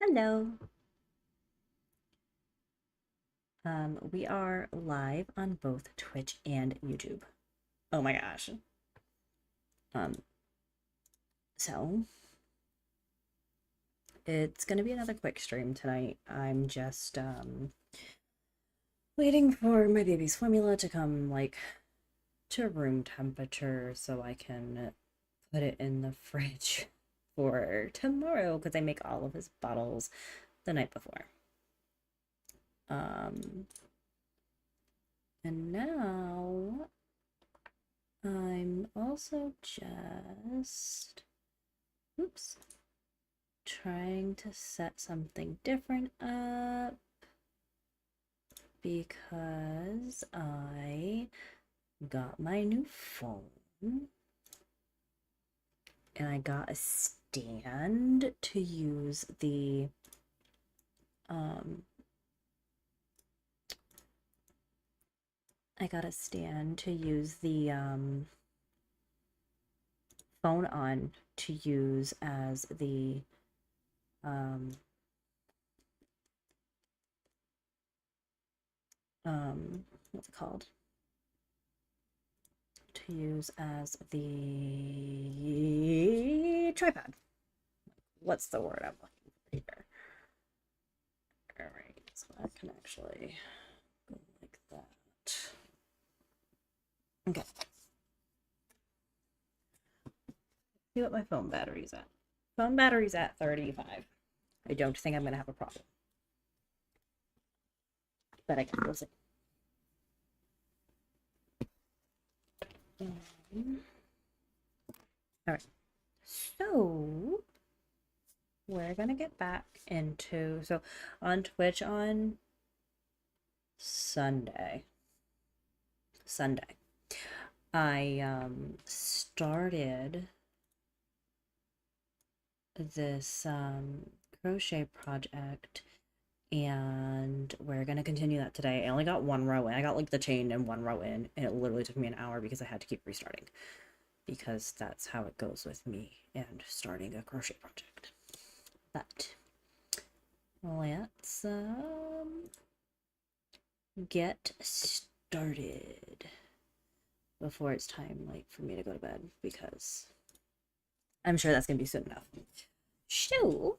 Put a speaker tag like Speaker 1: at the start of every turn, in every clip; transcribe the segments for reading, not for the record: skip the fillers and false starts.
Speaker 1: Hello. We are live on both Twitch and YouTube. Oh my gosh. Um, so it's gonna be another quick stream tonight. I'm just waiting for my baby's formula to come to room temperature so I can put it in the fridge for tomorrow because I make all of his bottles the night before. Um, and now I'm also just, oops, trying to set something different up because I got my new phone and I got a stand to use um the phone on to use as the um what's it called? To use as the tripod. What's the word I'm looking for here? All right, so I can actually go like that. Okay. See what my phone battery's at. Phone battery's at 35. I don't think I'm gonna have a problem. But I can go see. All right. So we're gonna get back into on Twitch on Sunday. I started this crochet project and we're gonna continue that today. I only got one row in. I got like the chain and one row in, and it literally took me an hour because I had to keep restarting because that's how it goes with me and starting a crochet project. But let's get started before it's time for me to go to bed because I'm sure that's gonna be soon enough. So,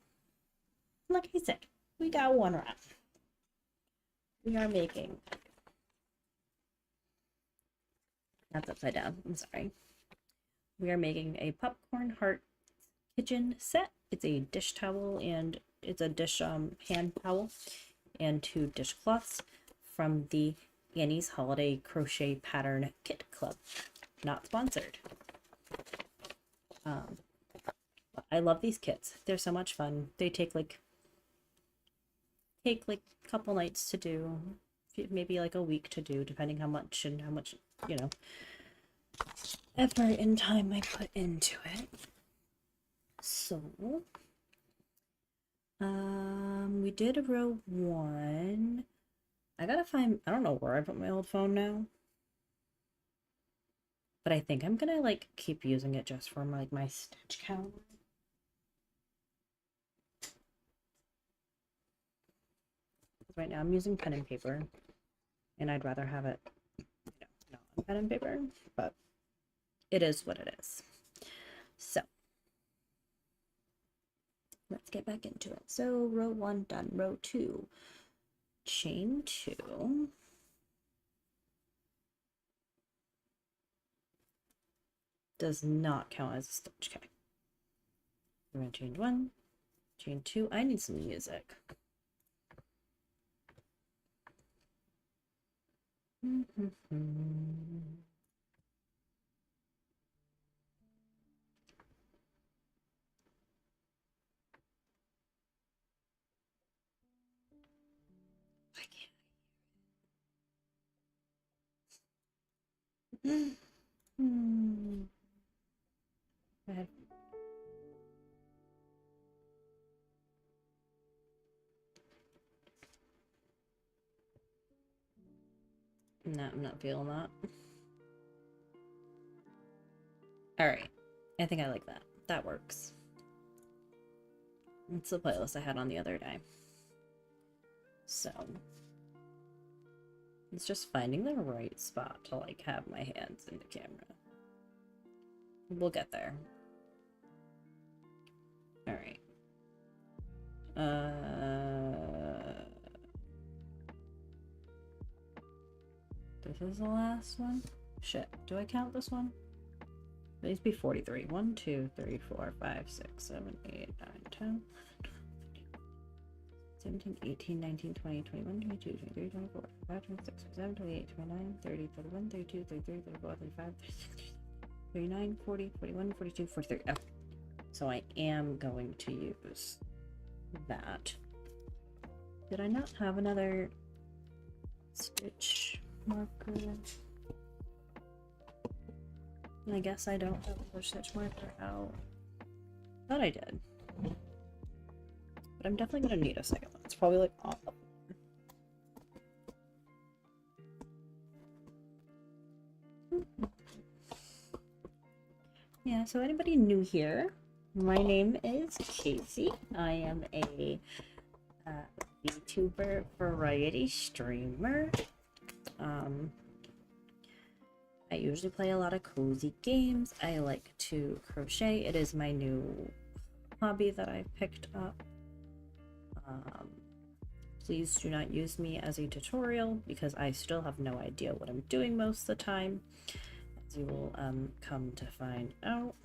Speaker 1: like I said, we got one wrap. We are making, that's upside down, I'm sorry. We are making a popcorn heart kitchen set. It's a dish towel and it's a dish hand towel and two dishcloths from the Annie's Holiday Crochet Pattern Kit Club. Not sponsored. I love these kits. They're so much fun. They take like a couple nights to do, maybe like a week to do, depending how much you know effort and time I put into it. So we did row one. I gotta find, I don't know where I put my old phone now, but I think I'm gonna keep using it just for my stitch count. Right now I'm using pen and paper, and I'd rather have it, not on pen and paper, but it is what it is. So let's get back into it. So row one done. Row two, chain two. Does not count as a stitch. Okay. We're gonna chain one, chain two. I need some music. I can't. Go ahead. No, I'm not feeling that. All right. I think I like that. That works. It's the playlist I had on the other day. So it's just finding the right spot to like have my hands in the camera. We'll get there. All right. This is the last one. Shit. Do I count this one? It needs to be 43. 1, 2, 3, 4, 5, 6, 7, 8, 9, 10, 17, 18, 19, 20, 21, 22, 23, 24, 25, 26, 27, 28, 29, 30, 31, 32, 33, 34, 35, 36, 39, 40, 41, 42, 43. Oh. So I am going to use that. Did I not have another stitch marker? I guess I don't have a stitch marker out. Thought I did. But I'm definitely gonna need a second one. It's probably like off. Yeah, so anybody new here, my name is Casey. I am a VTuber variety streamer. I usually play a lot of cozy games. I like to crochet. It is my new hobby that I picked up. Please do not use me as a tutorial because I still have no idea what I'm doing most of the time, as you will come to find out.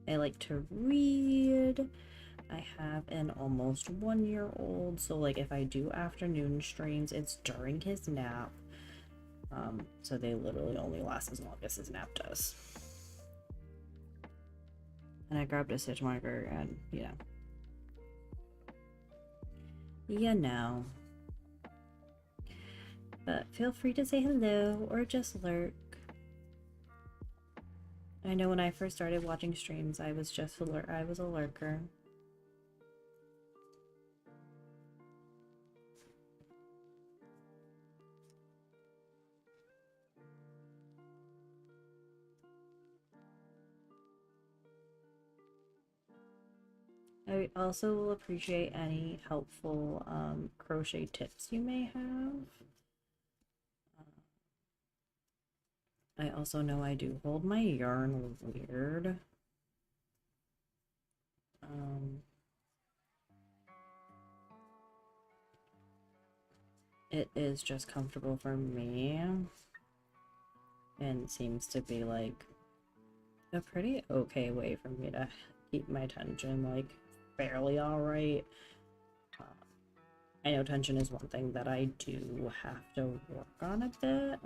Speaker 1: I like to read. I have an almost 1-year-old, so like if I do afternoon streams, it's during his nap. So they literally only last as long as his nap does. And I grabbed a stitch marker and, you know. But feel free to say hello or just lurk. I know when I first started watching streams, I was just a lurker. I also will appreciate any helpful crochet tips you may have. I also know I do hold my yarn weird. It is just comfortable for me and seems to be like a pretty okay way for me to keep my tension like fairly alright. I know tension is one thing that I do have to work on a bit,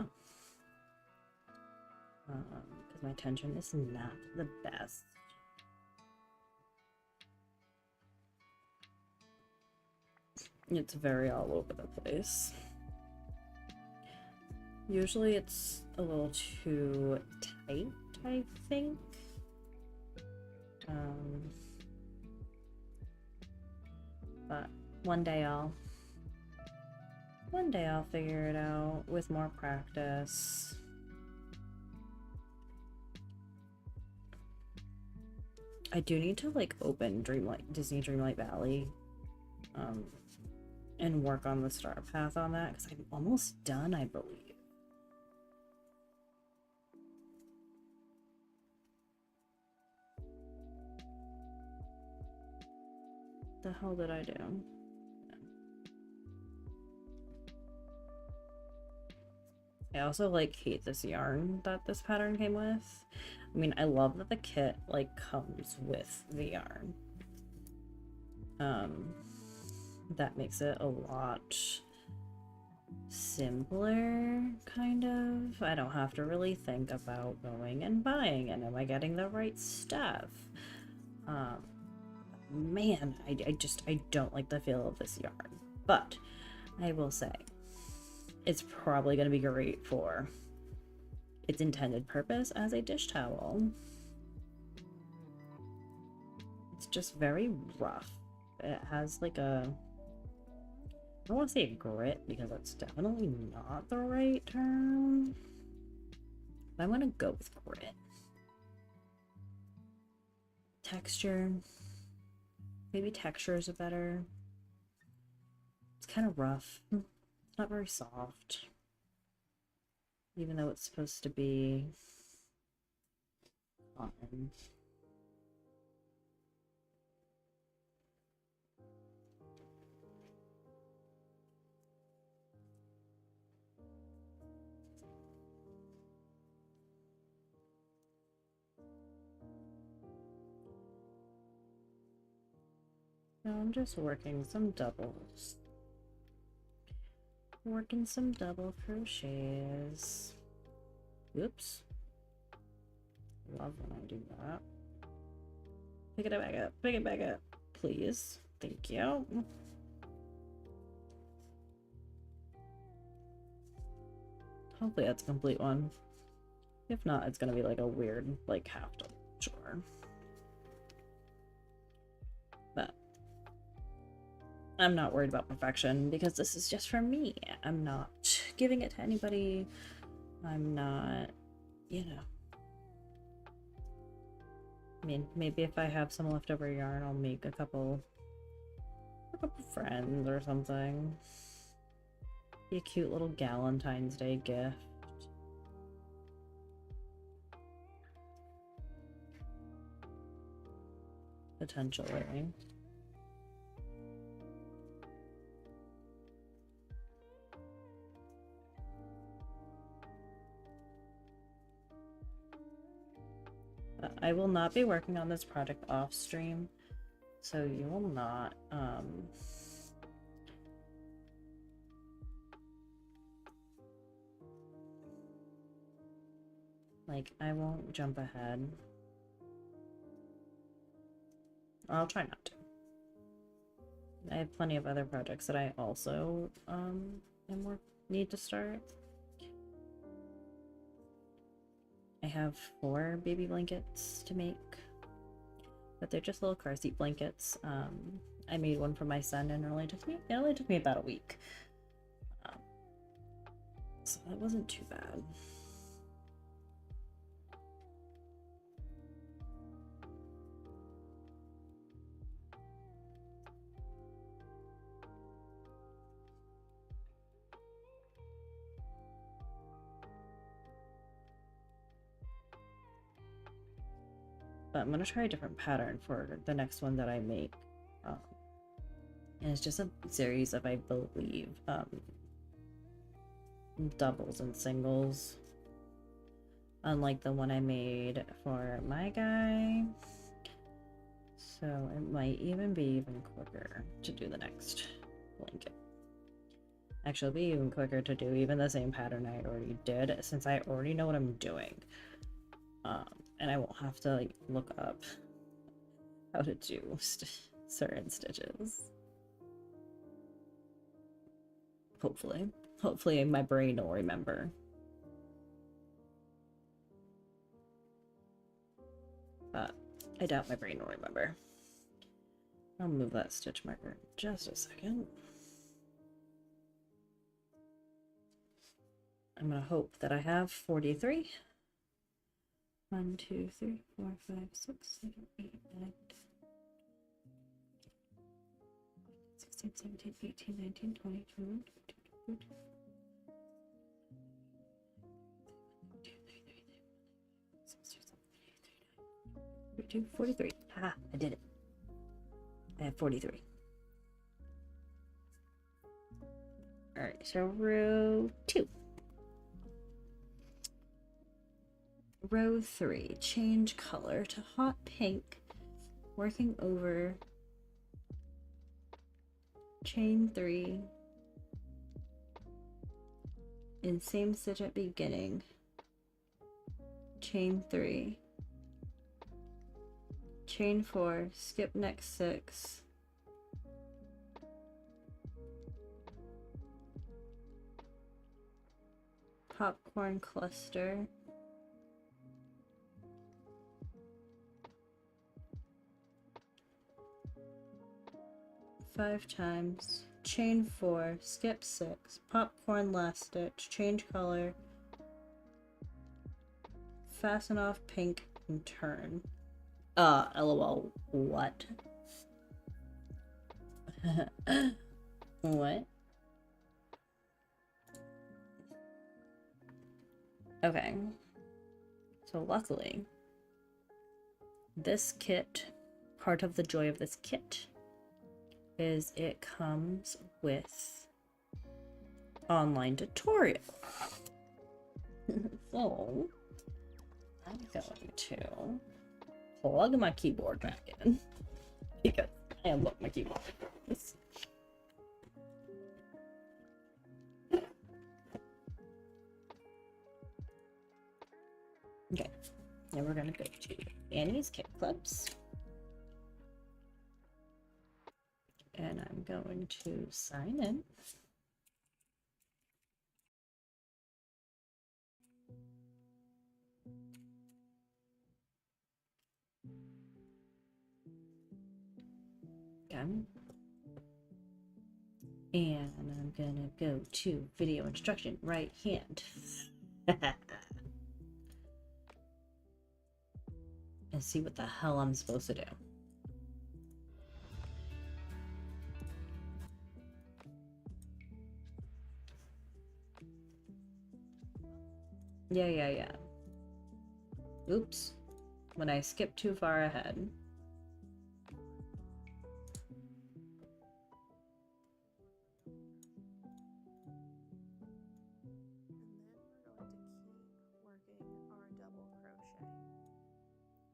Speaker 1: because my tension is not the best. It's very all over the place. Usually it's a little too tight, I think. But one day I'll figure it out with more practice. I do need to like open Disney Dreamlight Valley and work on the star path on that because I'm almost done, I believe. The hell did I do? I also like hate this yarn that this pattern came with. I mean, I love that the kit like comes with the yarn. That makes it a lot simpler, kind of. I don't have to really think about going and buying and am I getting the right stuff. Man, I don't like the feel of this yarn, but I will say it's probably going to be great for its intended purpose as a dish towel. It's just very rough. It has like a, I don't want to say a grit because that's definitely not the right term, but I'm going to go with grit. Texture. Maybe textures are better. It's kind of rough. It's not very soft. Even though it's supposed to be cotton. Now I'm just working some doubles. Working some double crochets. Oops. Love when I do that. Pick it back up. Pick it back up. Please. Thank you. Hopefully that's a complete one. If not, it's gonna be like a weird, like, half double. Sure. But I'm not worried about perfection because this is just for me. I'm not giving it to anybody. I'm not, you know. I mean, maybe if I have some leftover yarn, I'll make a couple friends or something. Be a cute little Valentine's Day gift. Potentially. But I will not be working on this project off stream, so you will not like, I won't jump ahead. I'll try not to. I have plenty of other projects that I also need to start. I have 4 baby blankets to make, but they're just little car seat blankets. I made one for my son and it only took me about a week. So that wasn't too bad. But I'm gonna try a different pattern for the next one that I make. And it's just a series of, I believe, doubles and singles. Unlike the one I made for my guy. So it might even be even quicker to do the next blanket. Actually, it'll be even quicker to do even the same pattern I already did, since I already know what I'm doing. And I won't have to, like, look up how to do certain stitches. Hopefully. Hopefully my brain will remember. But I doubt my brain will remember. I'll move that stitch marker in just a second. I'm gonna hope that I have 43. 1, 2, 3, 4, 5, 6, 7, 8, 9, 10, 16, 17, 18, 19, 20, 21, 22, 23, 43. Ah, I did it. I have 43. Alright, so row 2. Row 3, change color to hot pink, working over, chain 3, in same stitch at beginning, chain 3, chain 4, skip next 6, popcorn cluster, 5 times, chain 4, skip 6, popcorn last stitch, change color, fasten off pink, and turn. LOL. What? What? Okay. So luckily, this kit, part of the joy of this kit is it comes with online tutorial. So I'm going to plug my keyboard back in because I unlocked my keyboard. Okay, now we're gonna go to Annie's Kit Clubs. And I'm going to sign in. Okay. And I'm gonna go to video instruction, right hand. And see what the hell I'm supposed to do. Yeah. Oops. When I skip too far ahead.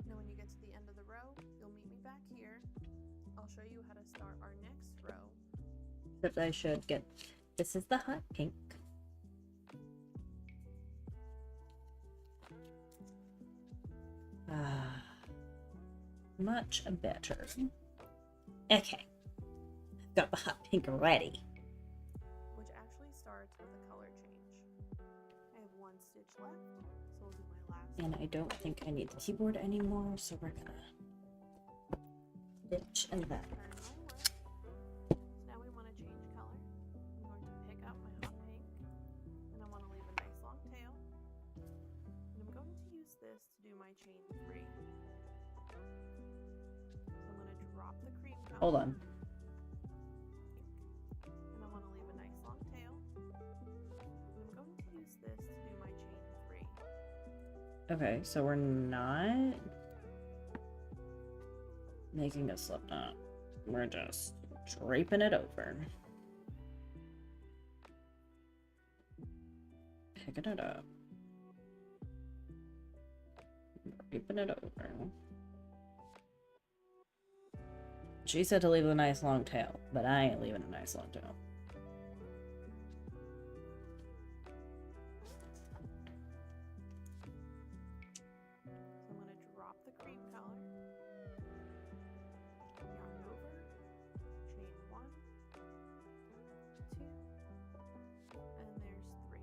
Speaker 2: Now when you get to the end of the row, you'll meet me back here. I'll show you how to start our next row.
Speaker 1: But I should get... This is the hot pink. Much better. Okay. I've got the hot pink ready.
Speaker 2: Which actually starts with a color change. I have one stitch left, so we'll do my last.
Speaker 1: And I don't think I need the keyboard anymore, so we're gonna ditch and that.
Speaker 2: So now we want to change color. I'm going to pick up my hot pink, and I want to leave a nice long tail. And I'm going to use this to do my chain 3. So I'm going to drop the cream color.
Speaker 1: Hold on.
Speaker 2: And I want to leave a nice long tail. And I'm going to use this to do my chain 3.
Speaker 1: Okay, so we're not making a slip knot. We're just draping it over. Picking it up. Draping it over. She said to leave a nice long tail, but I ain't leaving a nice long tail.
Speaker 2: So I'm going to drop the cream color, yarn over, chain 1, 2, and there's 3.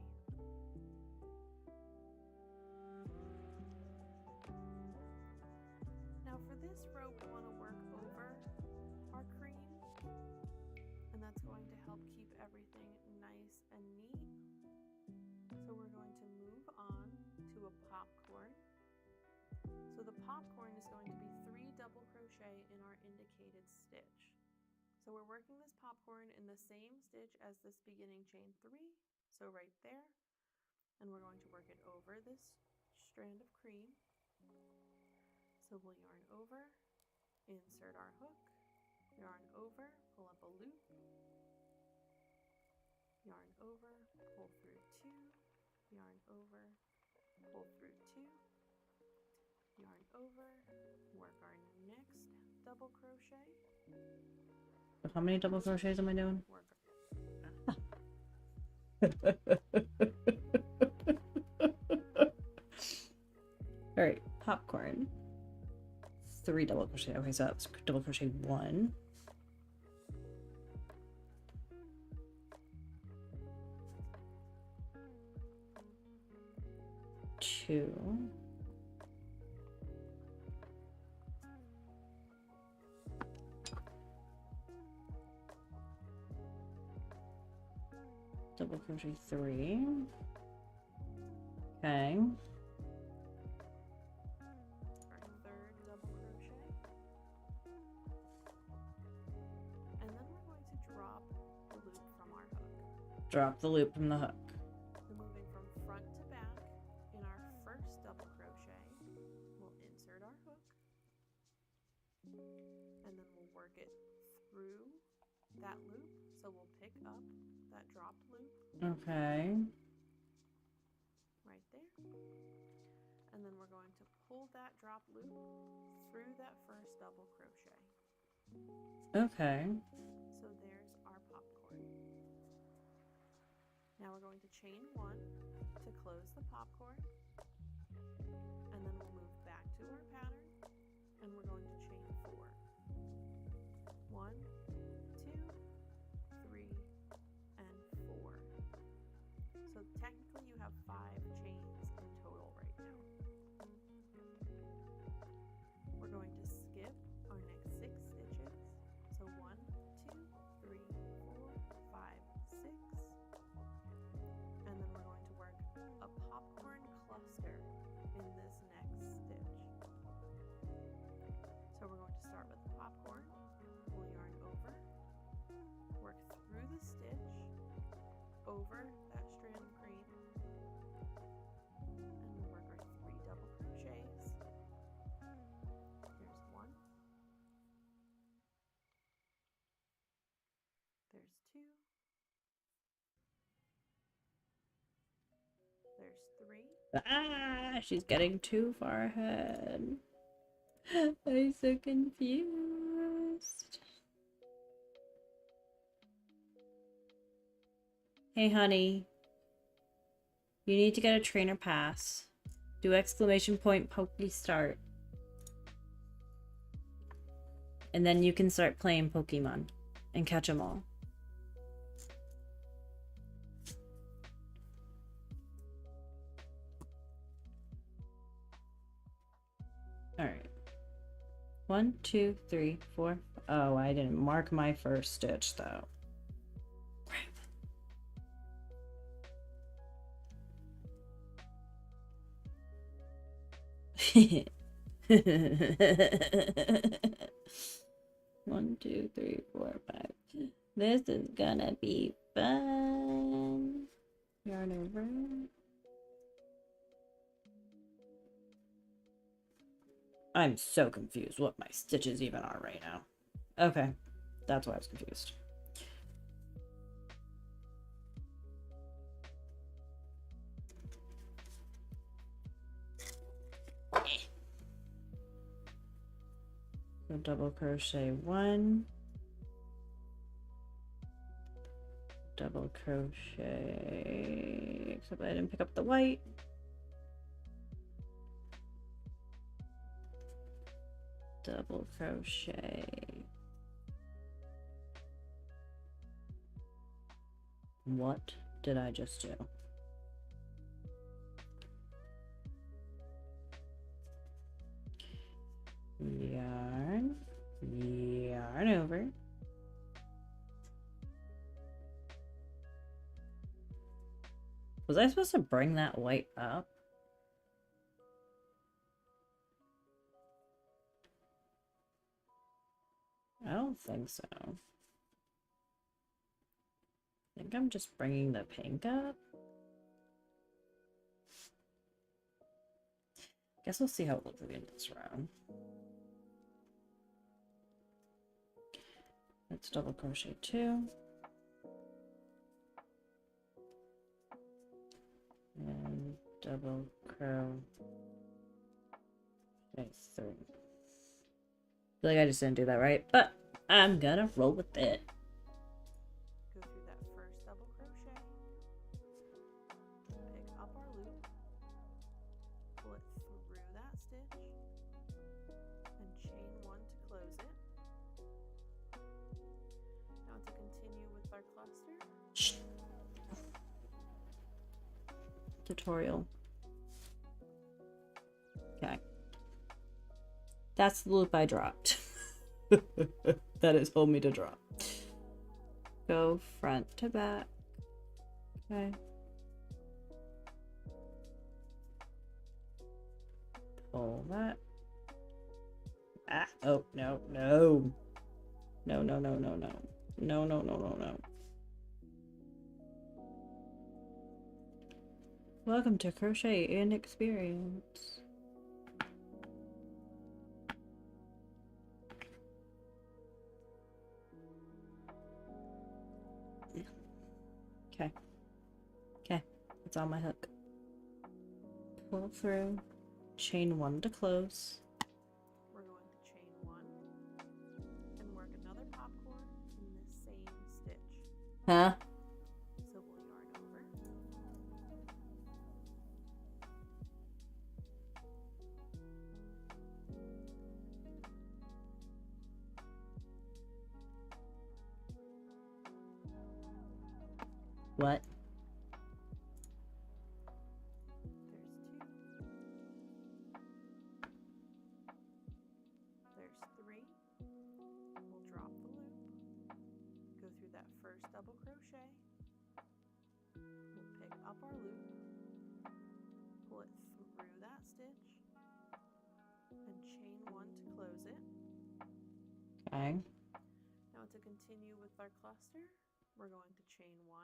Speaker 2: Now for this row we want to work over our cream, and that's going to help keep everything nice and neat. So we're going to move on to a popcorn. So the popcorn is going to be 3 double crochet in our indicated stitch. So we're working this popcorn in the same stitch as this beginning chain 3, so right there, and we're going to work it over this strand of cream. So we'll yarn over, insert our hook, yarn over, pull up a loop, yarn over, pull through 2, yarn over, pull through 2, yarn over, work our next double crochet.
Speaker 1: How many double crochets am I doing? All right, popcorn. 3 double crochet. Okay, so that's double crochet 1. 2. Double crochet 3. Okay.
Speaker 2: Our third double crochet.
Speaker 1: Drop the loop from the hook.
Speaker 2: So moving from front to back in our first double crochet, we'll insert our hook, and then we'll work it through that loop. So we'll pick up that dropped loop.
Speaker 1: Okay.
Speaker 2: Right there. And then we're going to pull that drop loop through that first double crochet.
Speaker 1: Okay.
Speaker 2: So there's our popcorn. Now we're going to chain 1 to close the popcorn, and then we'll move back to our pattern, and we're going to chain 4. 1, 2, 3, and 4. So technically you have 5 chains in total right now. We're going to skip our next 6 stitches. So 1, 2, 3, 4, 5, 6. And then we're going to work a popcorn cluster in this next stitch. So we're going to start with the popcorn, pull yarn over, work through the stitch, over that strand of green, and we'll work our 3 double crochets. There's 1, there's 2, there's 3,
Speaker 1: Ah, she's getting too far ahead. I'm so confused. Hey, honey. You need to get a trainer pass. Do exclamation point Pokey start. And then you can start playing Pokemon and catch them all. Alright. 1, 2, 3, 4. Oh, I didn't mark my first stitch though. One, 2, 3, 4, 5. This is gonna be fun. Yarn over. I'm so confused what my stitches even are right now. Okay, that's why I was confused. So double crochet 1, double crochet, except I didn't pick up the white. Double crochet. What did I just do? Yarn, yarn over. Was I supposed to bring that white up? I don't think so. I think I'm just bringing the pink up. Guess we'll see how it looks at the end of this round. Let's double crochet 2. And double crochet 3. I feel like I just didn't do that right, but I'm gonna roll with it.
Speaker 2: go through that first double crochet, pick up our loop, pull it through that stitch, and chain 1 to close it. Now to continue with our cluster.
Speaker 1: Tutorial. Okay. That's the loop I dropped. That has told me to drop. Go front to back. Okay. Pull that. Ah, oh, no, no. No, no, no, no, no. No, no, no, no, no. Welcome to Crochet and Experience. Okay. Okay. It's on my hook. Pull through. Chain 1 to close.
Speaker 2: We're going to chain 1 and work another popcorn in the same stitch.
Speaker 1: Huh?
Speaker 2: So we'll yarn over.
Speaker 1: What?
Speaker 2: There's 3. We'll drop the loop, go through that first double crochet, we'll pick up our loop, pull it through that stitch, and chain 1 to close it.
Speaker 1: Okay.
Speaker 2: Now to continue with our cluster, we're going to chain 1.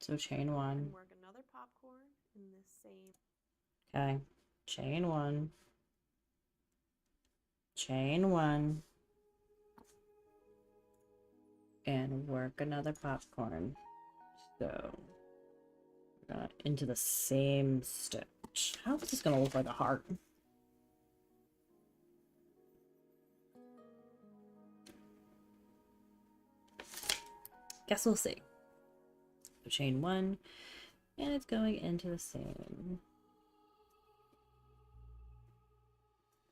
Speaker 1: So chain 1.
Speaker 2: And work another popcorn in the same.
Speaker 1: Okay. Chain 1. Chain 1. And work another popcorn. So we're gonna into the same stitch. How is this gonna look like a heart? Guess we'll see. So chain 1, and it's going into the same.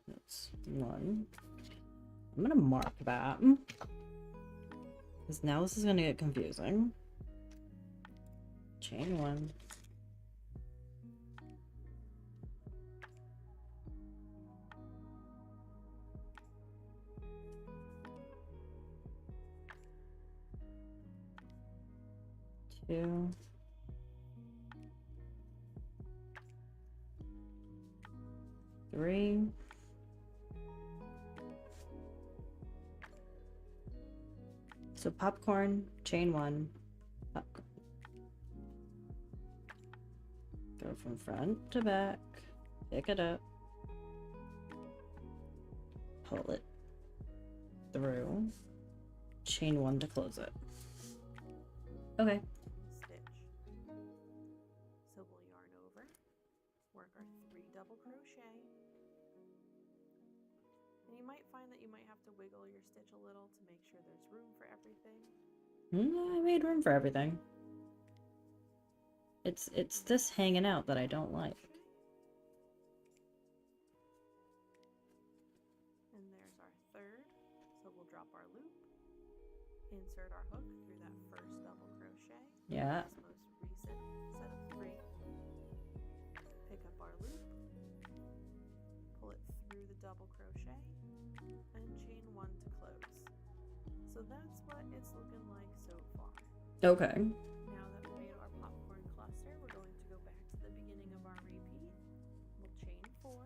Speaker 1: That's 1. I'm gonna mark that because now this is gonna get confusing. Chain 1. Two. 3. So popcorn, chain 1, popcorn. Go from front to back, pick it up, pull it through, chain 1 to close it. Okay.
Speaker 2: Stitch. So we'll yarn over, work our 3 double crochet, and you might find that you might have to wiggle your stitch a little to make sure there's room for everything.
Speaker 1: I made room for everything. It's this hanging out that I don't like.
Speaker 2: And there's our 3rd. So we'll drop our loop, insert our hook through that first double crochet.
Speaker 1: Yeah.
Speaker 2: This most recent set of 3. Pick up our loop, pull it through the double crochet, and chain 1 to close. So that's what it's looking like so far.
Speaker 1: Okay.
Speaker 2: Now that we made our popcorn cluster, we're going to go back to the beginning of our repeat. We'll chain 4. 1,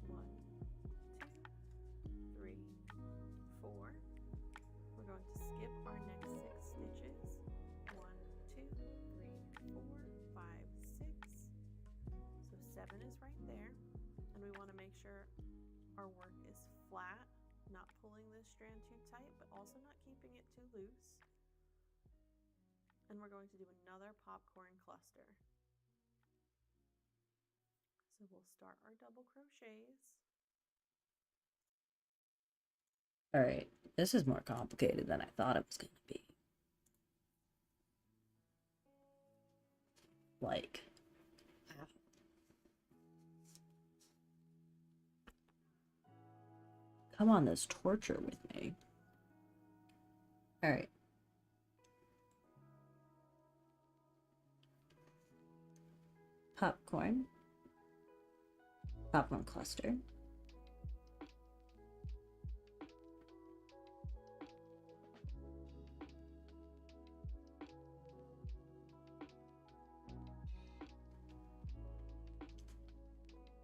Speaker 2: 2, 3, 4. We're going to skip our next 6 stitches. 1, 2, 3, 4, 5, 6. So 7 is right there. And we want to make sure our work is flat, not pulling this strand too tight, but also not keeping it too loose. And we're going to do another popcorn cluster. So we'll start our double crochets.
Speaker 1: All right. This is more complicated than I thought it was going to be. Like, come on this torture with me. All right. Popcorn. Popcorn cluster.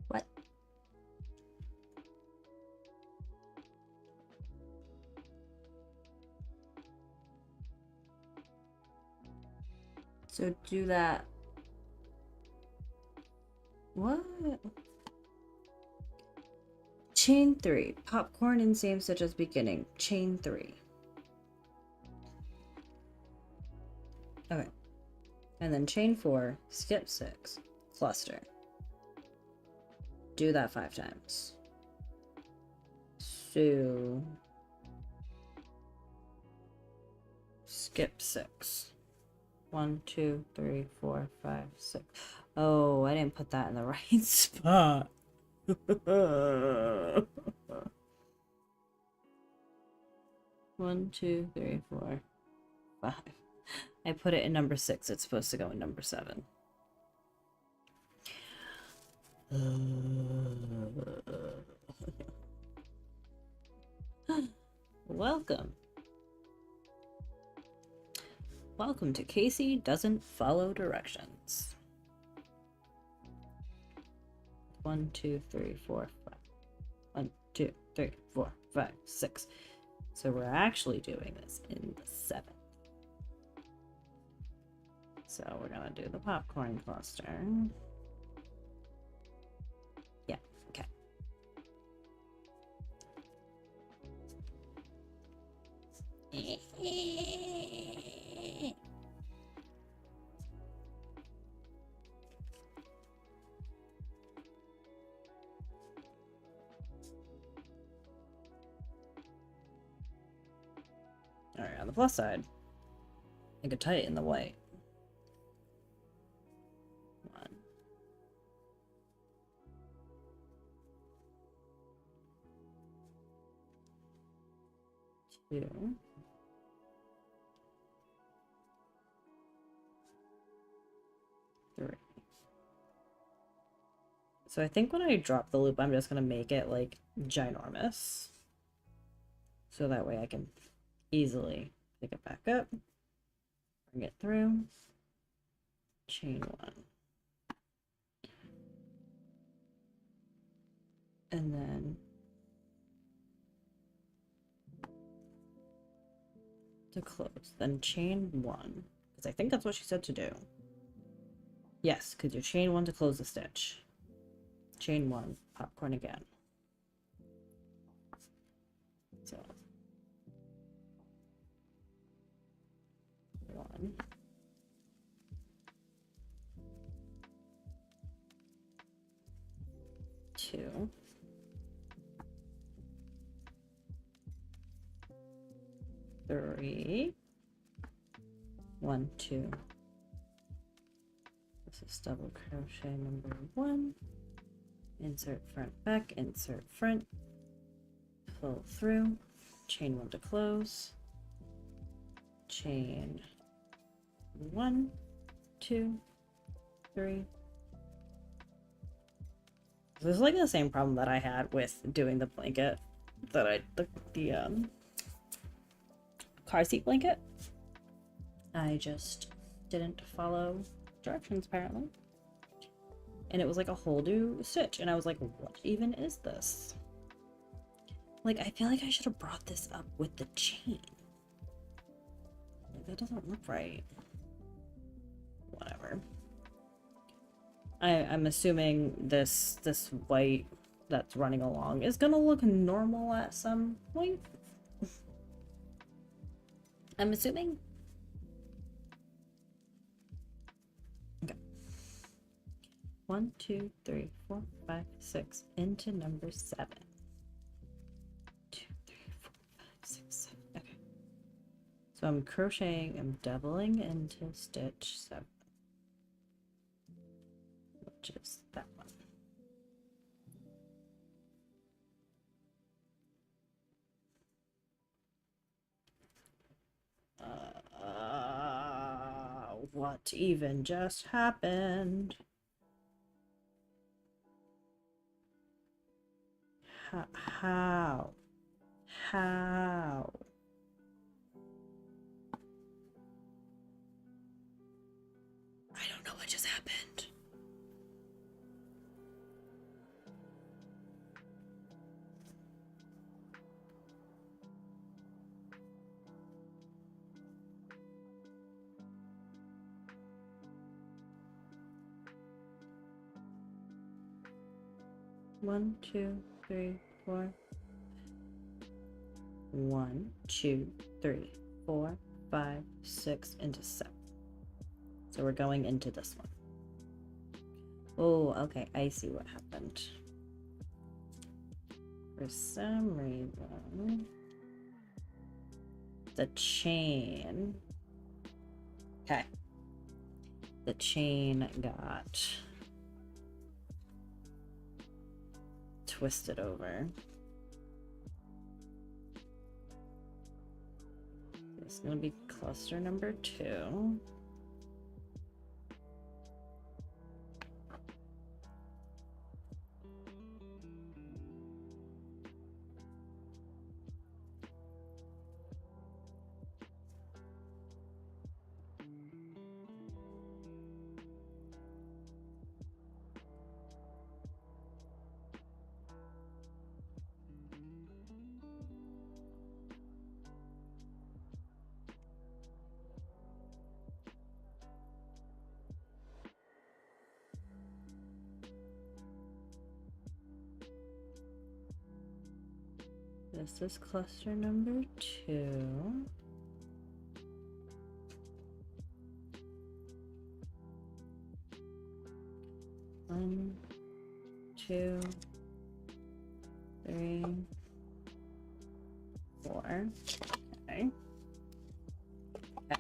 Speaker 1: What? So do that What? Chain 3. Popcorn in same stitch as beginning. Chain 3. Okay. And then chain 4. Skip 6. Cluster. Do that 5 times. So... skip 6. 1, 2, 3, 4, 5, 6. Oh, I didn't put that in the right spot. 1, 2, 3, 4, 5. I put it in number 6. It's supposed to go in number 7. Welcome. Welcome to Casey Doesn't Follow Directions. 1, 2, 3, 4, 5. 1, 2, 3, 4, 5, 6. So we're actually doing this in the 7th. So we're gonna do the popcorn cluster. Yeah, okay. Alright, on the plus side, I could tie it in the white. 1, 2, 3. So I think when I drop the loop, I'm just gonna make it like ginormous. So that way I can easily pick it back up, bring it through, chain 1. And then to close, then chain 1, because I think that's what she said to do. Yes, because you chain 1 to close the stitch. Chain 1, popcorn again. So 1, 2, 3, 1, 2. This is double crochet number 1. Insert front back, insert front, pull through, chain 1 to close, chain 1, 2, 3. This is like the same problem that I had with doing the blanket that the car seat blanket. I just didn't follow directions apparently. And it was like a whole new stitch. And I was like, what even is this? Like, I feel like I should have brought this up with the chain. Like, that doesn't look right. Whatever. I'm assuming this white that's running along is gonna look normal at some point. I'm assuming. Okay. 1, 2, 3, 4, 5, 6 into number 7. 2, 3, 4, 5, 6, 7. Okay. So I'm crocheting, I'm doubling into stitch 7, which is that one. What even just happened? How? How? I don't know what just happened. 1, 2, 3, 4. 1, 2, 3, 4, 5, 6 into 7. So we're going into this one. Oh, okay, I see what happened. For some reason, the chain, okay, the chain got twisted over. It's going to be cluster number 2. This is cluster number 2. One, 2, 3, 4. Okay. I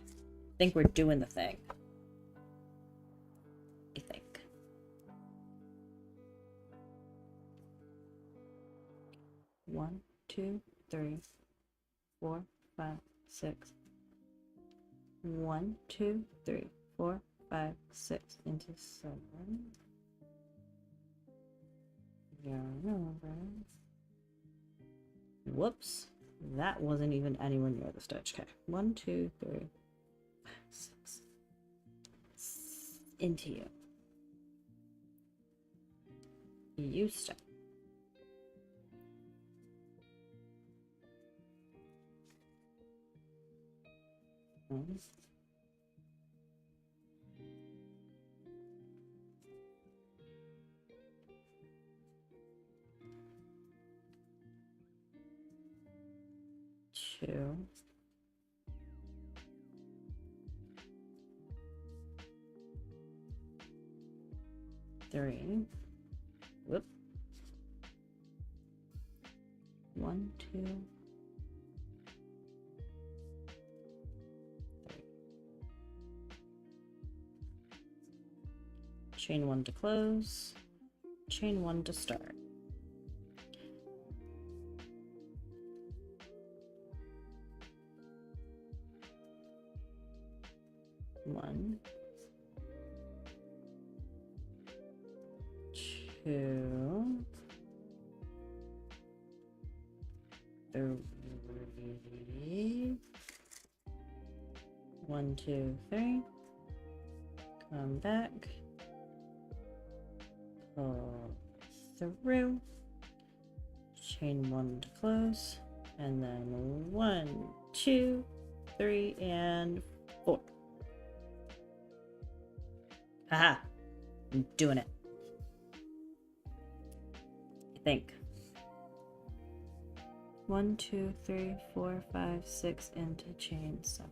Speaker 1: think we're doing the thing. I think. 1, 2, 3, 4, 5, 6. 1, 2, 3, 4, 5, 6 into 7. Yarn over. Whoops, that wasn't even anywhere near the stitch. Okay, 1, 2, 3, 5, 6 into you. You step. One. 2. 3. Whoop. 1, 2. 3. Chain 1 to close. Chain 1 to start. 1, 2, 3. 1, 2, 3. Come back. Pull through. Chain 1 to close. And then 1, 2, 3, and 4. Haha! I'm doing it. I think. 1, 2, 3, 4, 5, 6 into chain 7.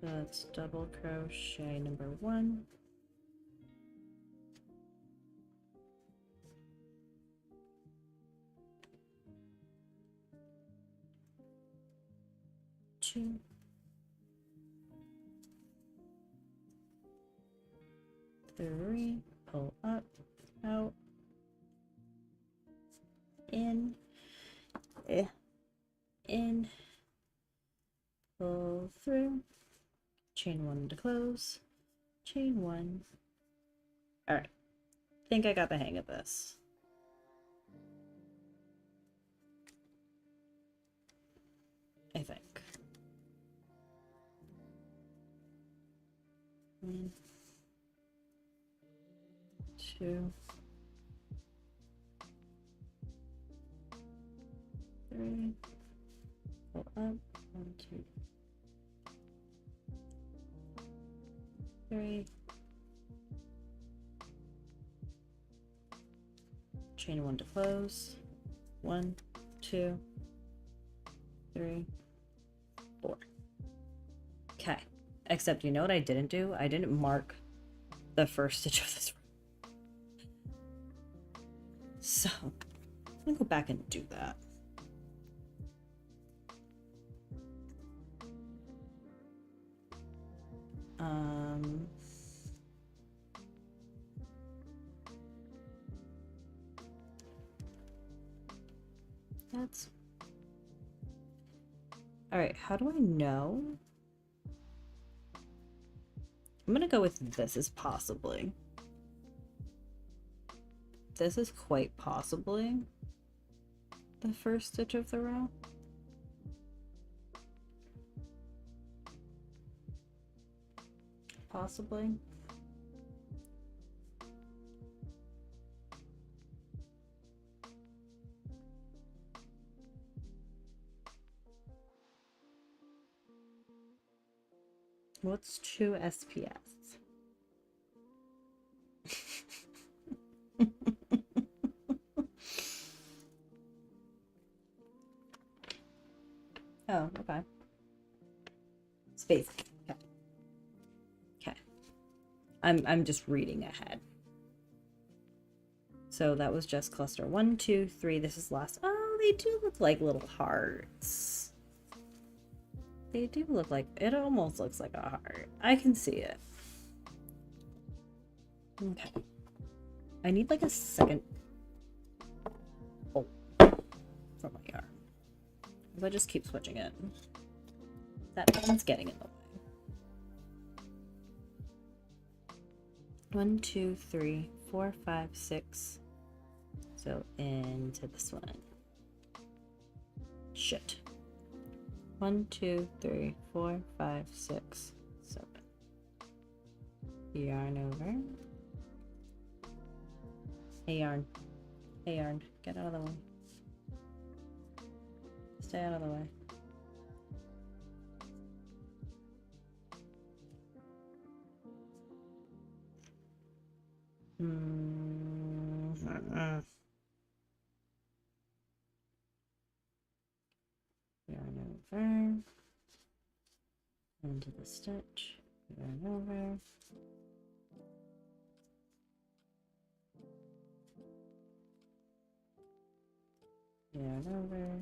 Speaker 1: So that's double crochet number 1. Two. 3. Pull up, out, in, in, pull through, chain 1 to close, chain 1. All right, think I got the hang of this. I think. 1, 2, 3, Pull up, 1, 2, 3. Chain 1 to close. 1, 2, 3, 4. Okay. Except you know what I didn't do? I didn't mark the first stitch of this row. So I'm gonna go back and do that. That's all right. How do I know? I'm gonna go with this is possibly. This is quite possibly the first stitch of the row. Possibly. What's 2 SPS? Oh, okay. Space. Okay. Okay. I'm just reading ahead. So that was just cluster 1, 2, 3. This is last. Oh, they do look like little hearts. They do look like, it almost looks like a heart. I can see it. Okay. I need like a second. Oh, from my yarn. If I just keep switching it, that one's getting in the way. 1, 2, 3, 4, 5, 6. So into this one. Shit. 1, 2, 3, 4, 5, 6, 7. Yarn over. Hey yarn. Hey yarn. Get out of the way. Stay out of the way. Yarn over. Into the stitch. Yarn over. Yarn over.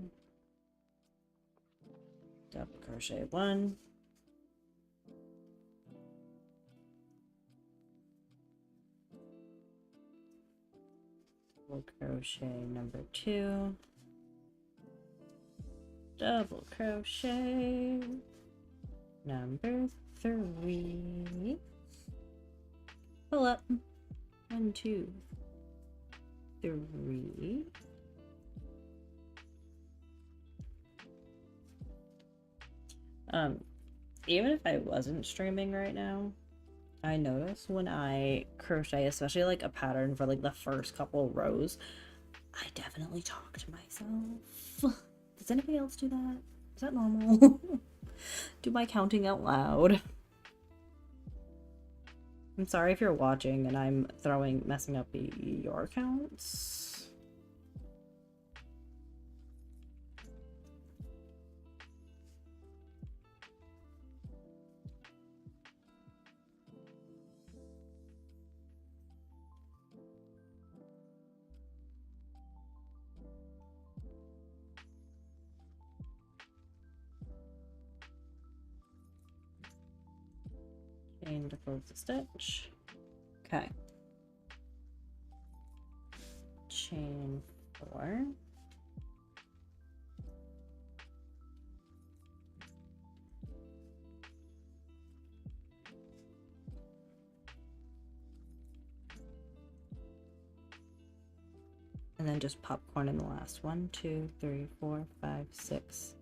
Speaker 1: Double crochet 1. Double crochet number 2. Double crochet number 3. Pull up. 1, 2, 3. Even if I wasn't streaming right now, I notice when I crochet, especially like a pattern for like the first couple rows, I definitely talk to myself. Does anybody else do that? Is that normal? Do my counting out loud? I'm sorry if you're watching and I'm messing up your counts. Chain to close the stitch. Okay. Chain 4. And then just popcorn in the last 1, 2, 3, 4, 5, 6.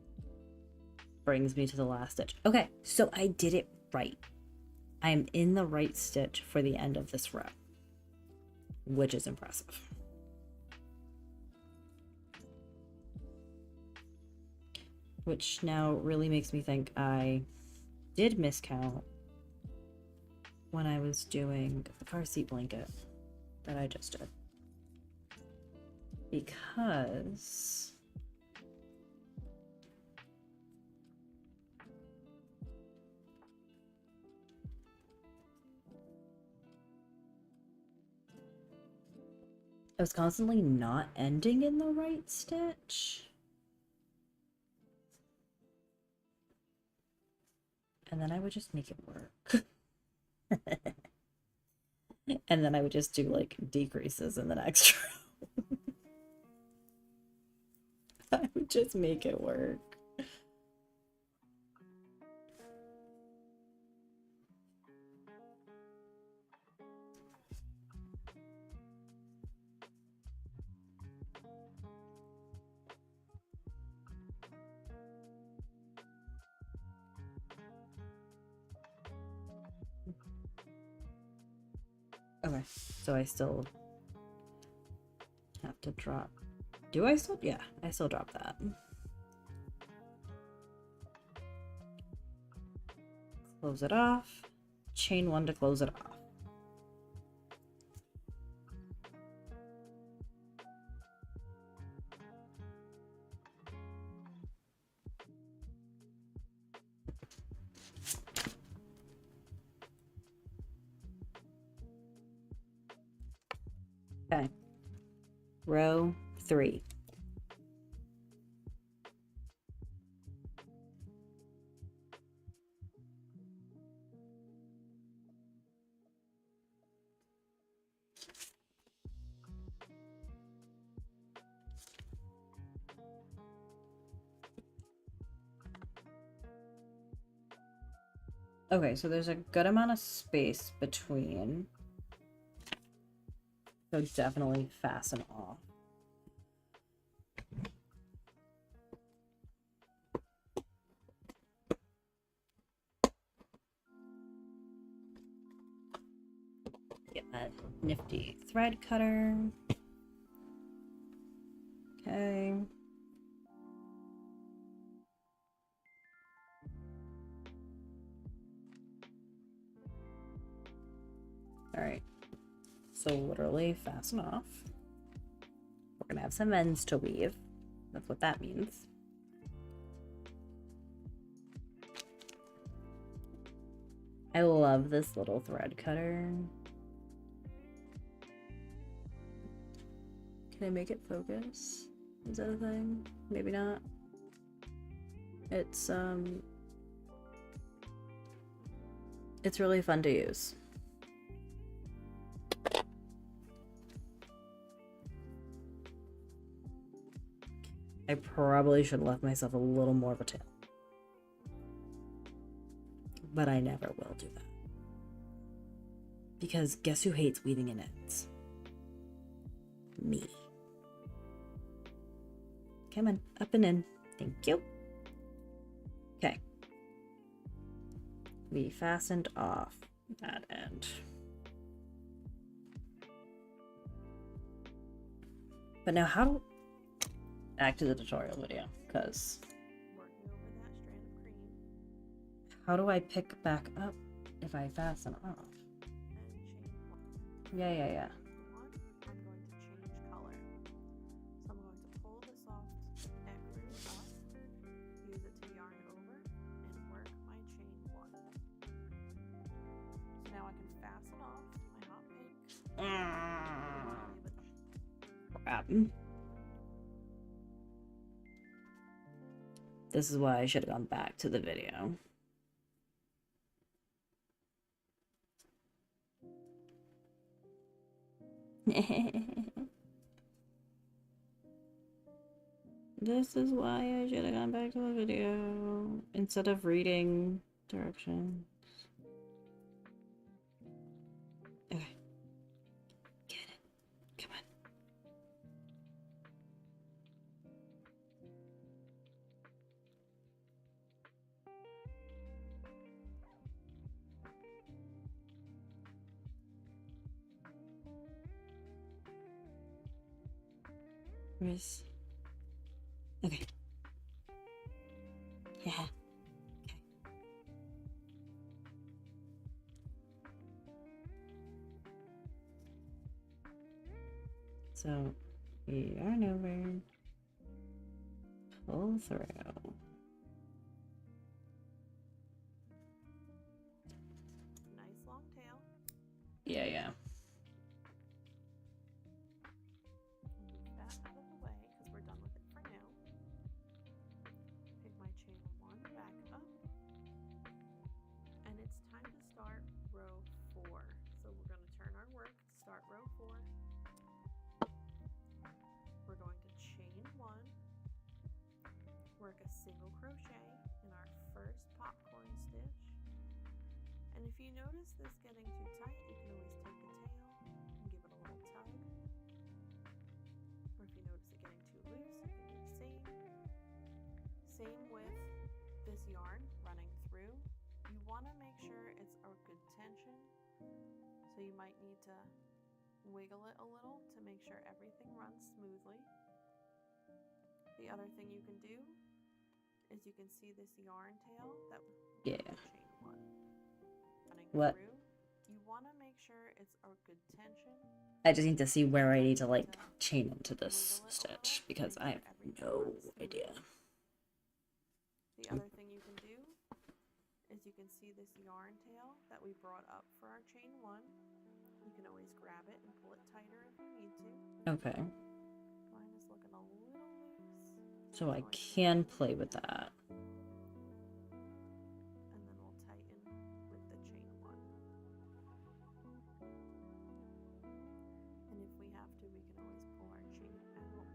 Speaker 1: Brings me to the last stitch. Okay, so I did it right. I'm in the right stitch for the end of this row, which is impressive. which now really makes me think I did miscount when I was doing the car seat blanket that I just did. Because I was constantly not ending in the right stitch. And then I would just make it work. And then I would just do like decreases in the next row. I would just make it work. Okay, so I still have to drop. Do I still? Yeah, I still drop that. Close it off. Chain one to close it off. Okay. Row 3. Okay, so there's a good amount of space between. So definitely fasten off. Get that nifty thread cutter. Okay. All right. So literally fasten off. We're gonna have some ends to weave. That's what that means. I love this little thread cutter. Can I make it focus? Is that a thing? Maybe not. It's really fun to use. I probably should have left myself a little more of a tail. But I never will do that. Because guess who hates weaving in ends? Me. Come on, up and in. Thank you. Okay. We fastened off that end. But now how do... Back to the tutorial video, because...
Speaker 2: Working over that strand of cream.
Speaker 1: How do I pick back up if I fasten off?
Speaker 2: And chain one.
Speaker 1: Yeah.
Speaker 2: I'm going to change color. So I'm going to pull the soft ecru up, use it to yarn over, and work my chain one. So now I can fasten off my hot pink.
Speaker 1: Crap. This is why I should have gone back to the video. This is why I should have gone back to the video instead of reading directions. Okay. Get it. Come on. Where's... Okay. So yarn over, pull through.
Speaker 2: Nice long tail.
Speaker 1: Yeah.
Speaker 2: Move that out of the way because we're done with it for now. Pick my chain 1 back up. And it's time to start row 4. So we're going to turn our work to start row 4. We're going to chain 1, work a single crochet in our first popcorn stitch. And if you notice this getting too tight, you can always take the tail and give it a little tug. Or if you notice it getting too loose, you can do the same. Same with this yarn running through. You want to make sure it's a good tension, so you might need to wiggle it a little to make sure everything runs smoothly. The other thing you can do is you can see this yarn tail that
Speaker 1: Yeah.
Speaker 2: chain 1 running
Speaker 1: What?
Speaker 2: through. You want to make sure it's a good tension.
Speaker 1: I just need to see where I need to like chain into this stitch because I have no idea.
Speaker 2: The other thing you can do is you can see this yarn tail that we brought up for our chain 1. You can always grab it and pull it tighter if you need to.
Speaker 1: Okay.
Speaker 2: Mine is looking a little loose.
Speaker 1: So I can play with that.
Speaker 2: And then we'll tighten with the chain 1. And if we have to, we can always pull our chain out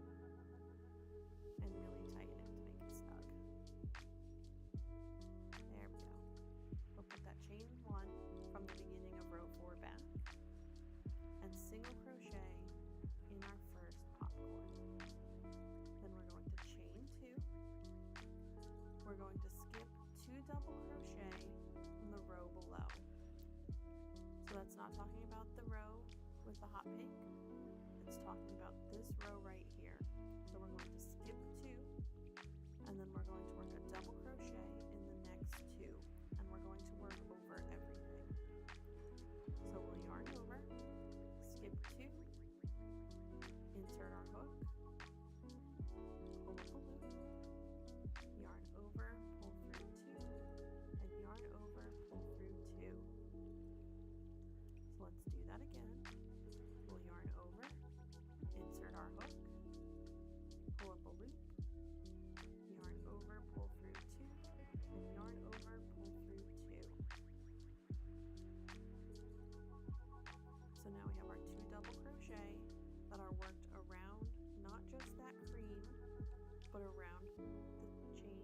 Speaker 2: and really tighten it to make it snug. There we go. We'll put that chain 1 from the beginning of row 4 back and single crochet in our first popcorn. Then we're going to chain 2. We're going to skip 2 double crochet in the row below. So that's not talking about the row with the hot pink. It's talking about this row right here. So we're going to skip 2, and then we're going to work a double crochet in the next 2, and we're going to work over everything. So we'll yarn over, skip 2, insert our hook, pull up a loop, yarn over, pull through 2, and yarn over, pull through 2. So let's do that again. We'll yarn over, insert our hook, pull up a loop, yarn over, pull through 2, and yarn over, pull through 2. So now we have our 2 double crochet that are worked around not just that cream, but around the chain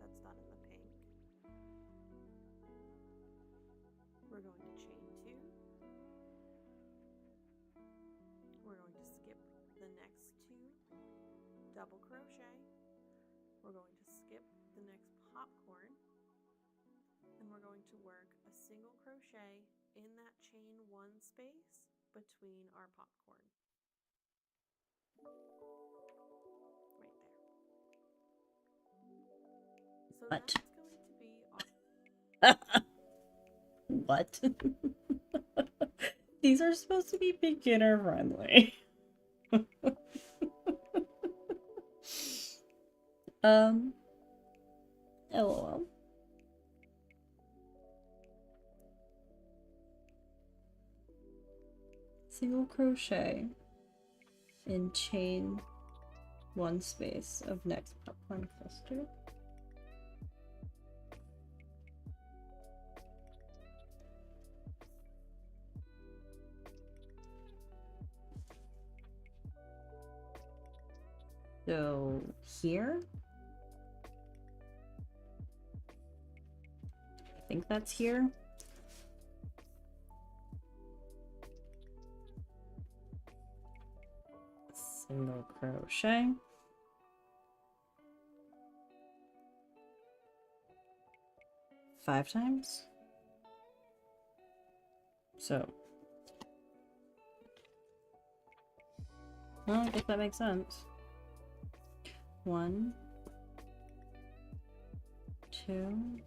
Speaker 2: that's done in the pink. We're going to chain 2. We're going to skip the next 2 double crochet. We're going to skip the next popcorn, and we're going to work a single crochet in that chain 1 space between our popcorn. Right there. So
Speaker 1: What?
Speaker 2: that's going to be our
Speaker 1: What? These are supposed to be beginner friendly. LOL. Single crochet in chain 1 space of next popcorn cluster. So here, I think that's here. Single crochet. Five times. So, well, I guess that makes sense. 1, 2, 3,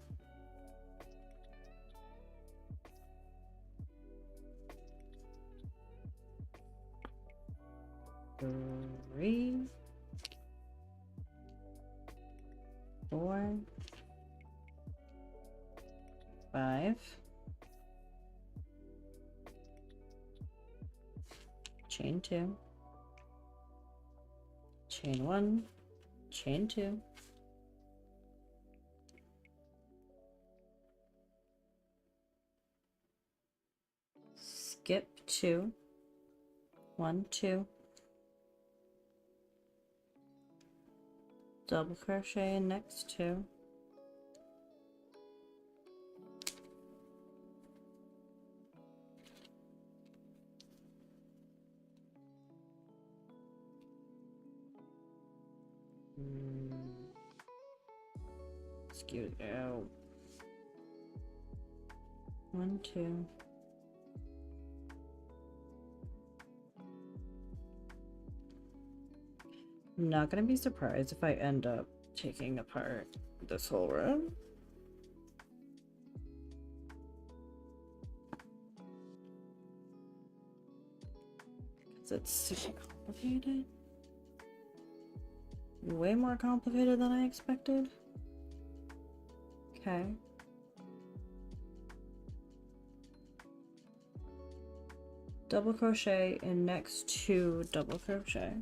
Speaker 1: 3, 4, 5, chain 2, chain 1, chain 2, skip 2, 1, 2, double crochet in next 2, excuse me, 1, 2, I'm not gonna be surprised if I end up taking apart this whole row. Because it's super complicated. Way more complicated than I expected. Okay. Double crochet in next 2 double crochet.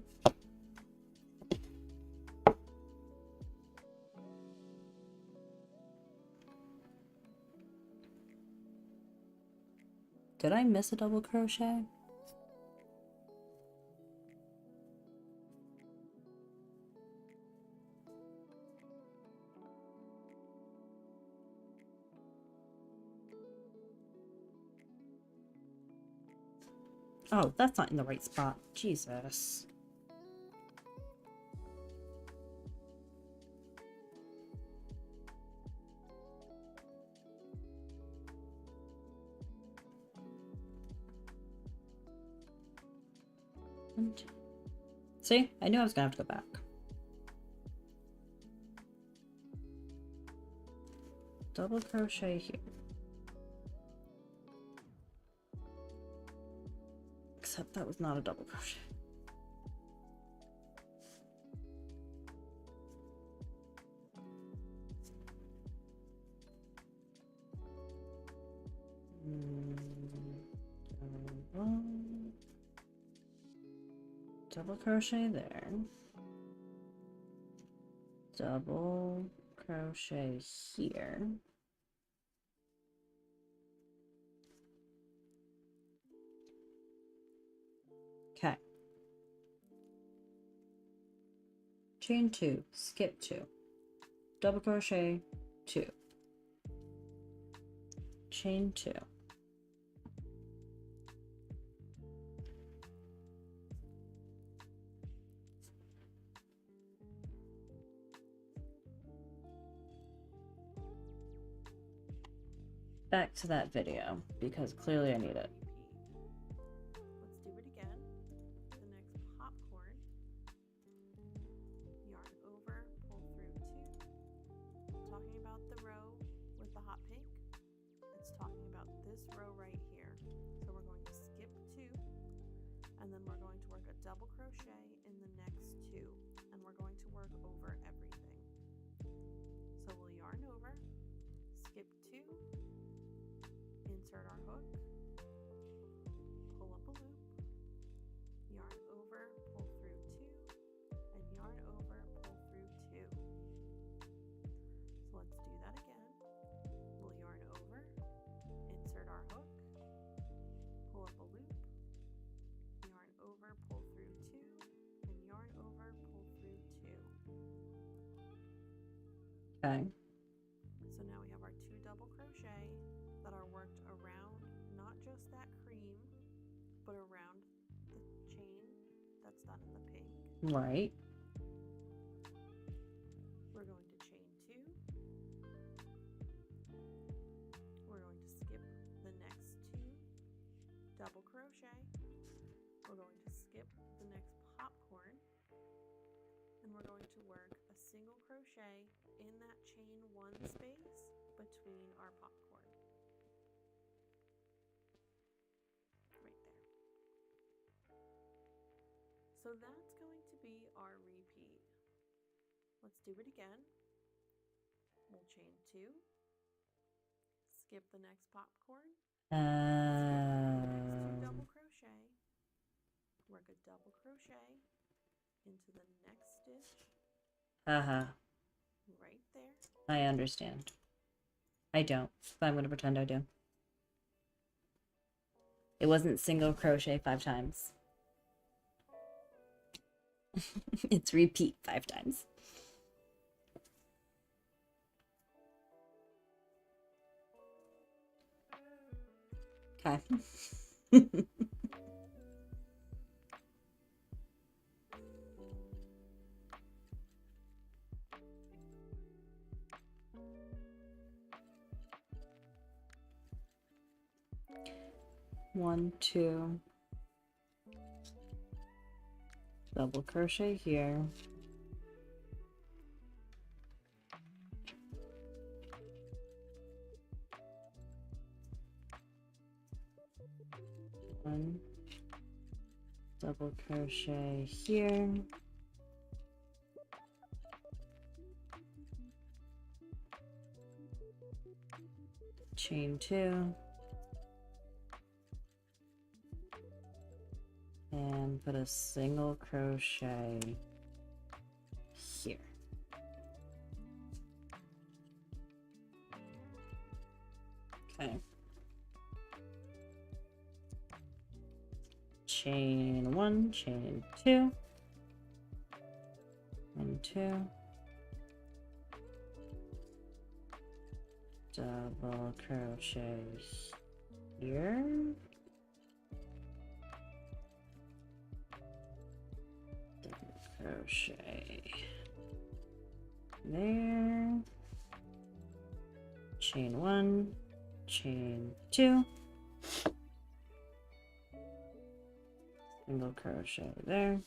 Speaker 1: Did I miss a double crochet? Oh, that's not in the right spot. Jesus. See, I knew I was gonna have to go back. Double crochet here. Except that was not a double crochet. Double crochet there. Double crochet here. Okay. Chain 2, skip 2. Double crochet 2. Chain 2. Back to that video, because clearly I need it.
Speaker 2: Let's do it again. The next popcorn, yarn over, pull through 2. Talking about the row with the hot pink, it's talking about this row right here. So we're going to skip 2, and then we're going to work a double crochet in the next 2, and we're going to work over everything. So we'll yarn over, skip 2, insert our hook, pull up a loop, yarn over, pull through 2, and yarn over, pull through 2. So let's do that again. We'll yarn over, insert our hook, pull up a loop, yarn over, pull through 2, and yarn over, pull through 2.
Speaker 1: Okay.
Speaker 2: So now we have our 2 double crochet that are worked around not just that cream, but around the chain that's done in the pink.
Speaker 1: Right.
Speaker 2: We're going to chain 2. We're going to skip the next 2 double crochet. We're going to skip the next popcorn, and we're going to work a single crochet in that chain 1 space between our popcorn. Right there. So that's going to be our repeat. Let's do it again. We'll chain 2, skip the next popcorn, skip the next 2 double crochet, work a double crochet into the next stitch right there.
Speaker 1: I understand. I don't, but I'm going to pretend I do. It wasn't single crochet 5 times. It's repeat 5 times. Okay. 1, 2, double crochet here, one double crochet here, chain 2, and put a single crochet here. Okay. Chain 1, chain 2, 1, 2, double crochet here, double crochet there, chain 1, chain 2, single crochet there,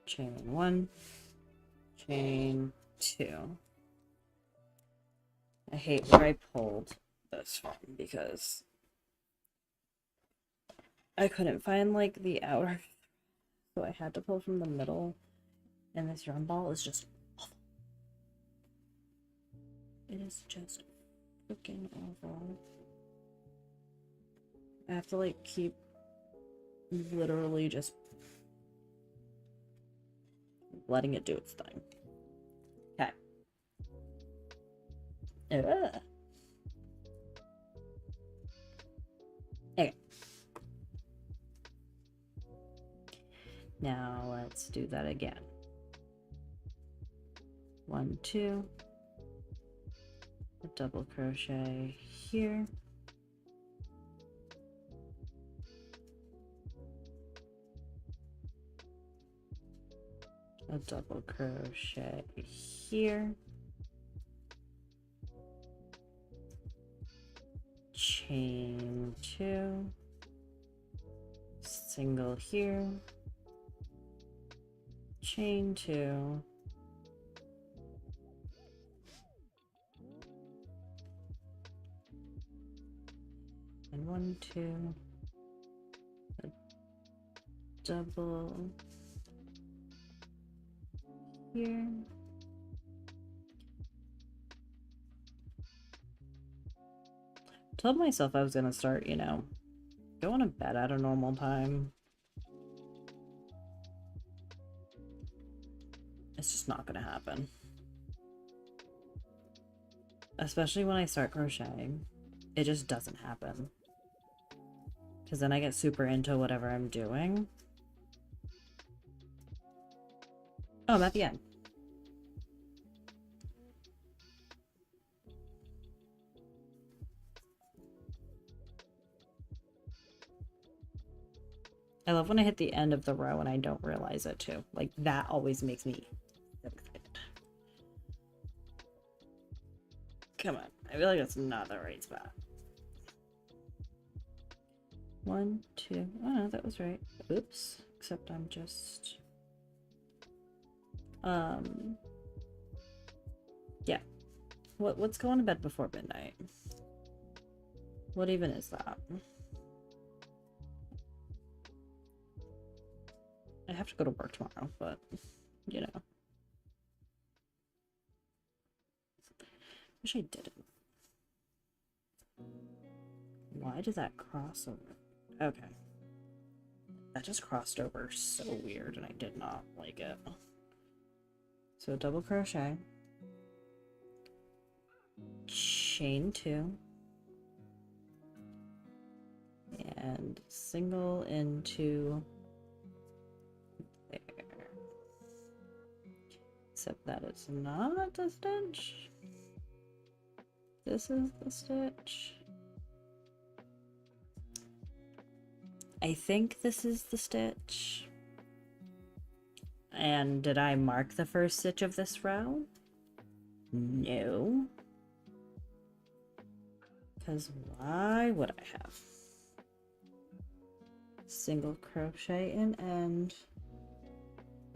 Speaker 1: chain 1, chain 2. I hate where I pulled this from because I couldn't find like the outer, so I had to pull from the middle, and this yarn ball is just awful. It is just freaking awful. I have to like keep literally just letting it do its thing. Okay. Okay. Now let's do that again. 1, 2, a double crochet here, a double crochet here, chain 2, single here, chain 2, and 1, 2, a double here, told myself I was gonna start, you know, going to bed at a normal time. It's just not gonna happen. Especially when I start crocheting. It just doesn't happen. Because then I get super into whatever I'm doing. Oh, I'm at the end. I love when I hit the end of the row and I don't realize it too. Like, that always makes me so excited. Come on. I feel like that's not the right spot. 1, 2. Oh no, that was right. Oops. Except I'm just... Yeah. What's going to bed before midnight? What even is that? I have to go to work tomorrow, but you know. Wish I didn't. Why did that cross over? Okay. That just crossed over so weird and I did not like it. So double crochet. Chain 2. And single into there. Except that is not the stitch. This is the stitch. I think this is the stitch. And did I mark the first stitch of this row? No. Because why would I have? Single crochet in end.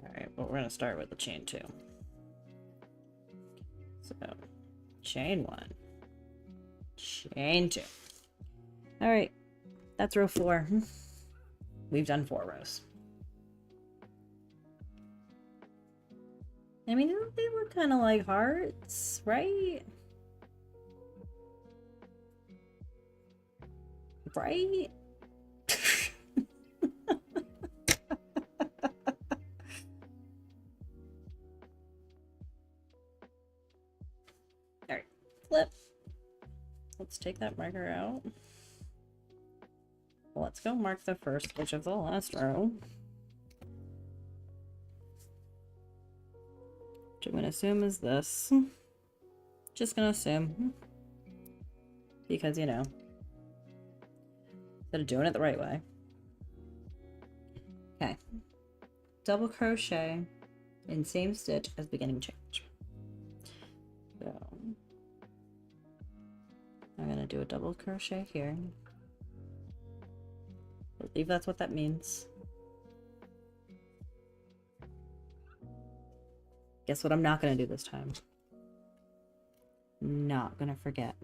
Speaker 1: Alright, but we're going to start with the chain 2. So, chain 1. Chain 2. Alright, that's row 4. We've done 4 rows. I mean, they look kind of like hearts, right? Right? Alright, flip. Let's take that marker out. Let's go mark the first stitch of the last row. Which I'm going to assume is this. Just going to assume. Because, you know, instead of doing it the right way. Okay. Double crochet in same stitch as beginning change. So I'm going to do a double crochet here. I believe that's what that means. Guess what I'm not going to do this time? Not going to forget.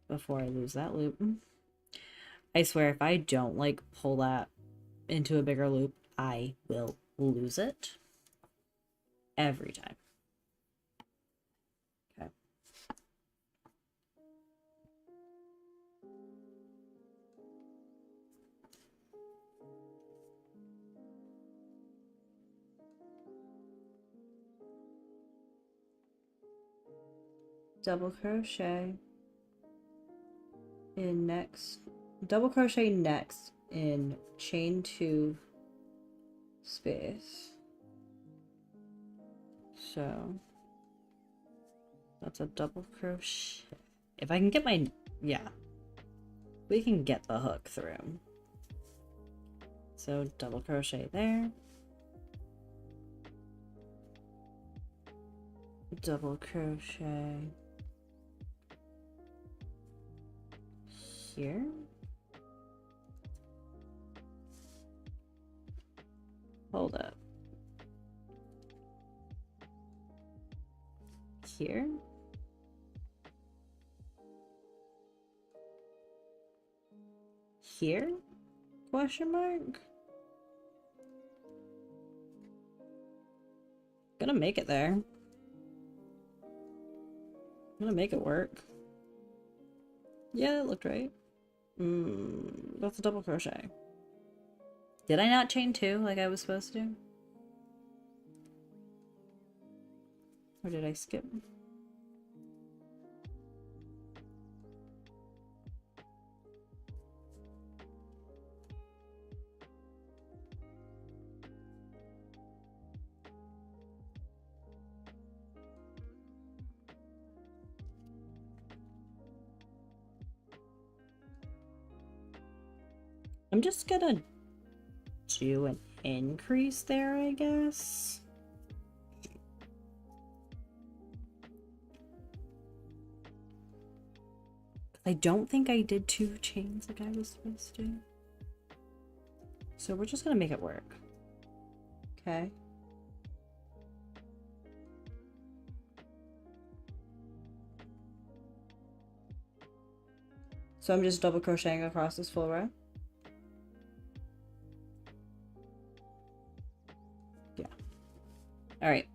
Speaker 1: Before I lose that loop. I swear if I don't like pull that into a bigger loop, I will lose it. Every time. Okay. Double crochet in next, double crochet next in chain 2 space. So that's a double crochet. If I can get my, yeah, we can get the hook through. So double crochet there. Double crochet here. Hold up. Here. Here? Question mark? Gonna make it there. Gonna make it work. Yeah, it looked right. That's a double crochet. Did I not chain 2 like I was supposed to? Or did I skip? I'm just gonna do an increase there, I guess. I don't think I did 2 chains like I was supposed to. So we're just gonna make it work. Okay. So I'm just double crocheting across this full row. All right.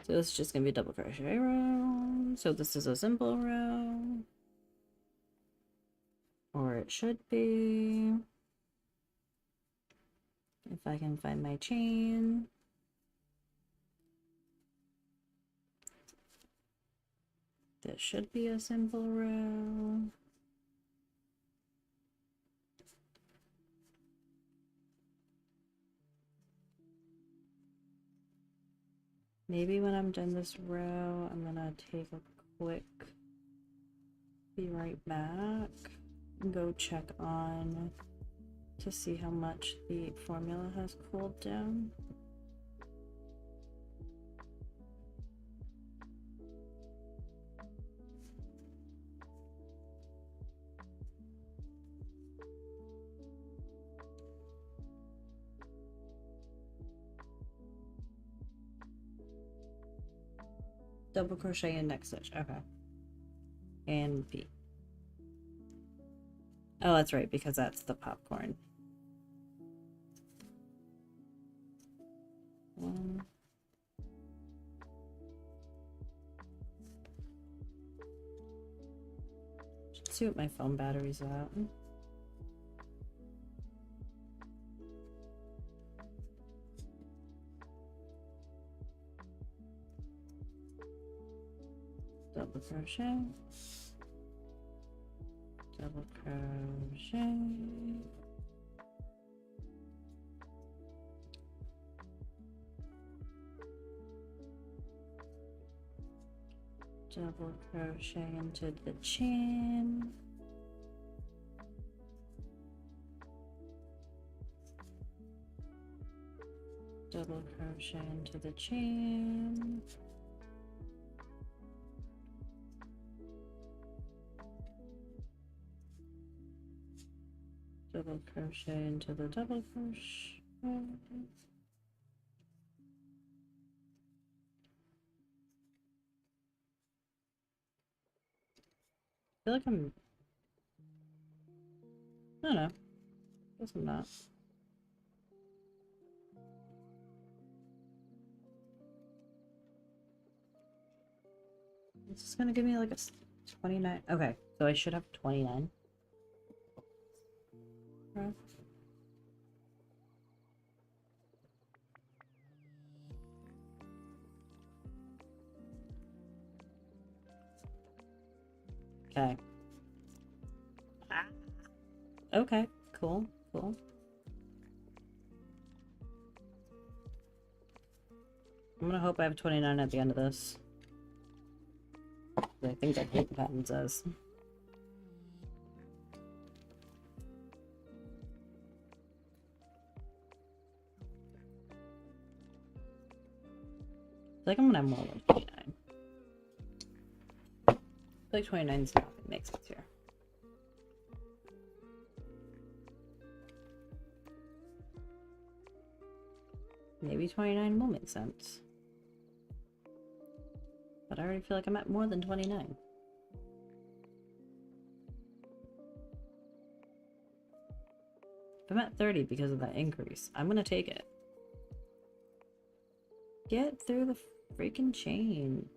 Speaker 1: So this is just gonna be a double crochet row. So this is a simple row, or it should be. If I can find my chain. This should be a simple row. Maybe when I'm done this row, I'm gonna take a quick, be right back, and go check on to see how much the formula has cooled down. Double crochet and next stitch, okay. And P. Oh, that's right, because that's the popcorn. One. Should see what my phone battery's at. Double crochet, double crochet, double crochet into the chain, double crochet into the chain, double crochet into the double crochet, I feel like I don't know, guess I'm not. This is gonna give me like a 29. Okay, so I should have 29. Okay. Okay, cool, cool. I'm gonna hope I have 29 at the end of this. I think that's what the pattern says. I feel like I'm gonna have more than 29. I feel like 29 is not gonna make sense here. Maybe 29 will make sense. But I already feel like I'm at more than 29. If I'm at 30 because of that increase, I'm gonna take it. Get through the freaking chain.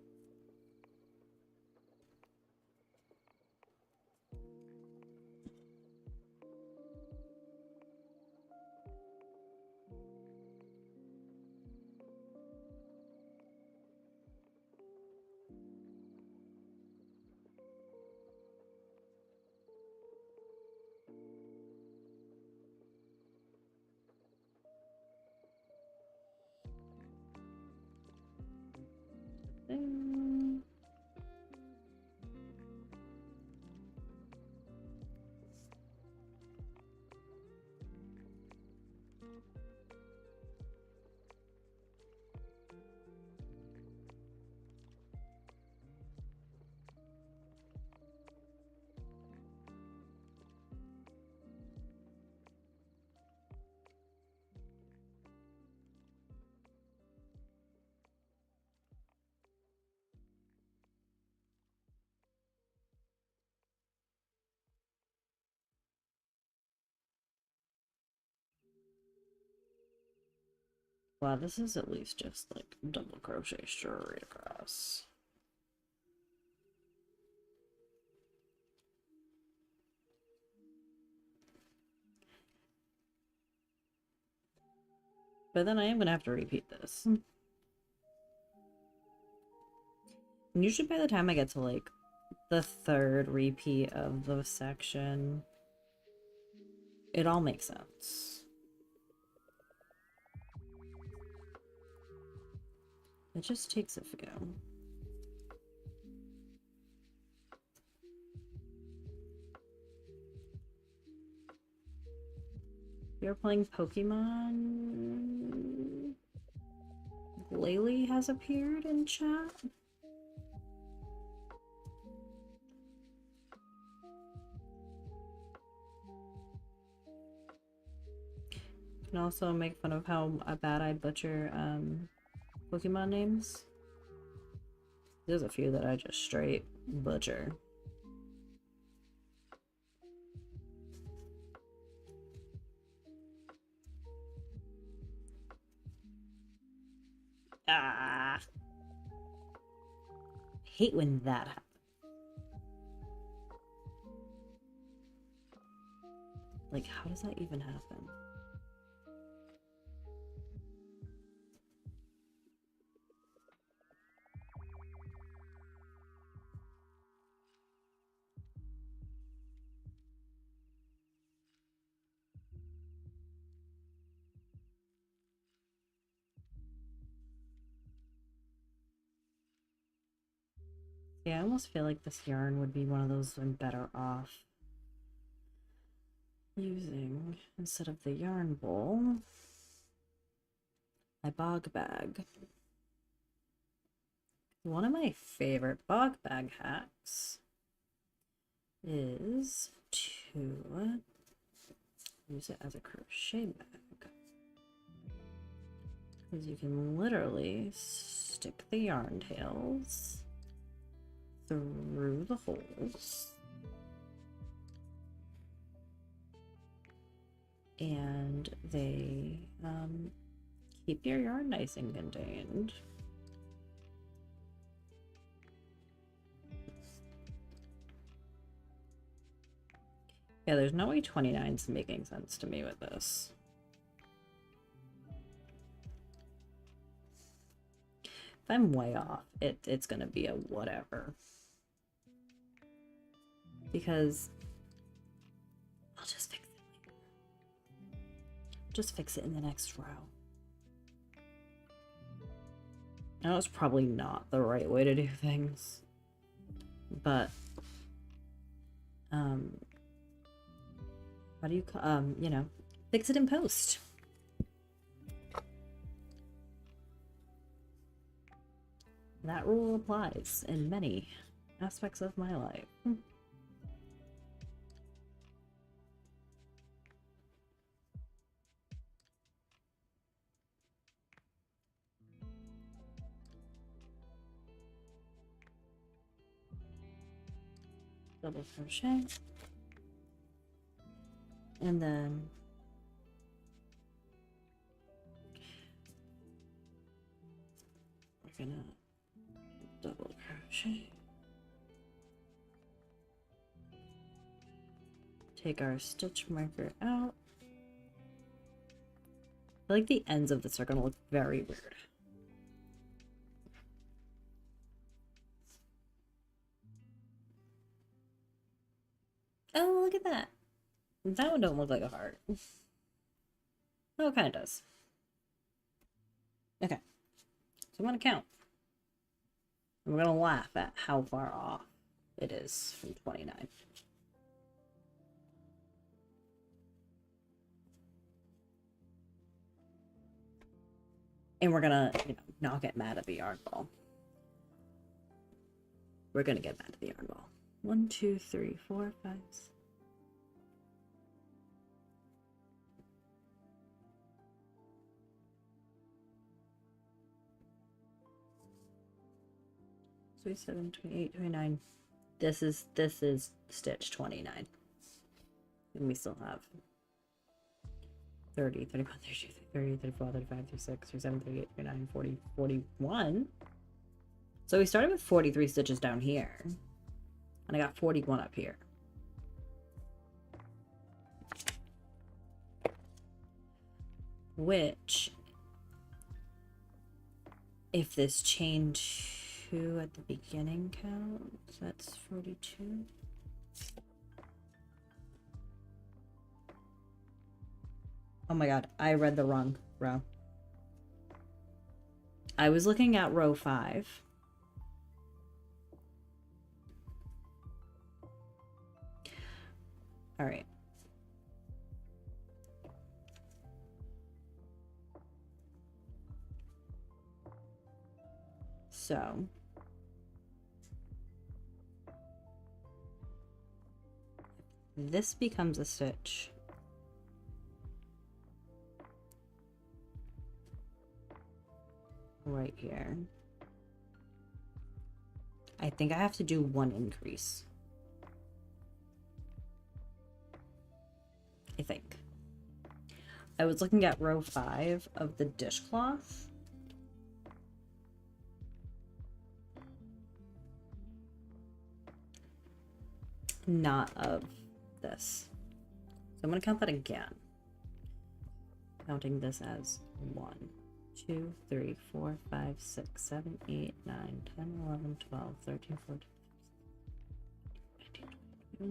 Speaker 1: Thing. Wow, this is at least just like double crochet straight across. But then I am gonna have to repeat this. And usually by the time I get to like the third repeat of the section, it all makes sense. It just takes a few. You're playing Pokemon? Glalie has appeared in chat. You can also make fun of how bad I butcher Pokemon names. There's a few that I just straight butcher. Ah, hate when that happens. Like, how does that even happen? Yeah, I almost feel like this yarn would be one of those I'm better off using instead of the yarn bowl. My bog bag. One of my favorite bog bag hacks is to use it as a crochet bag. Because you can literally stick the yarn tails through the holes and they keep your yarn nice and contained. Yeah, there's no way 29's making sense to me with this. If I'm way off, it's gonna be a whatever. Because I'll just fix it later. Just fix it in the next row. I know it's probably not the right way to do things, but how do you you know, fix it in post. That rule applies in many aspects of my life. Double crochet, and then we're gonna double crochet, take our stitch marker out. I feel like the ends of this are gonna look very weird. Oh, look at that. That one don't look like a heart. Oh, it kind of does. Okay. So I'm going to count. And we're going to laugh at how far off it is from 29. And we're going to, you know, not get mad at the yarn ball. We're going to get mad at the yarn ball. 1, 2, 3, 4, 5, 6. So 7, 28, 29. This is stitch 29. And we still have 30, 31, 32, 30, 34, 35, 36, 37, 38, 39, 40, 41. So we started with 43 stitches down here. And I got 41 up here. Which, if this chain 2 at the beginning counts, that's 42. Oh my god, I read the wrong row. I was looking at row 5. All right. So this becomes a stitch. Right here. I think I have to do 1 increase. I think. I was looking at row 5 of the dishcloth. Not of this. So I'm going to count that again. Counting this as 1, 2, 3, 4, 5, 6, 7, 8, 9, 10, 11, 12, 13, 14, 15,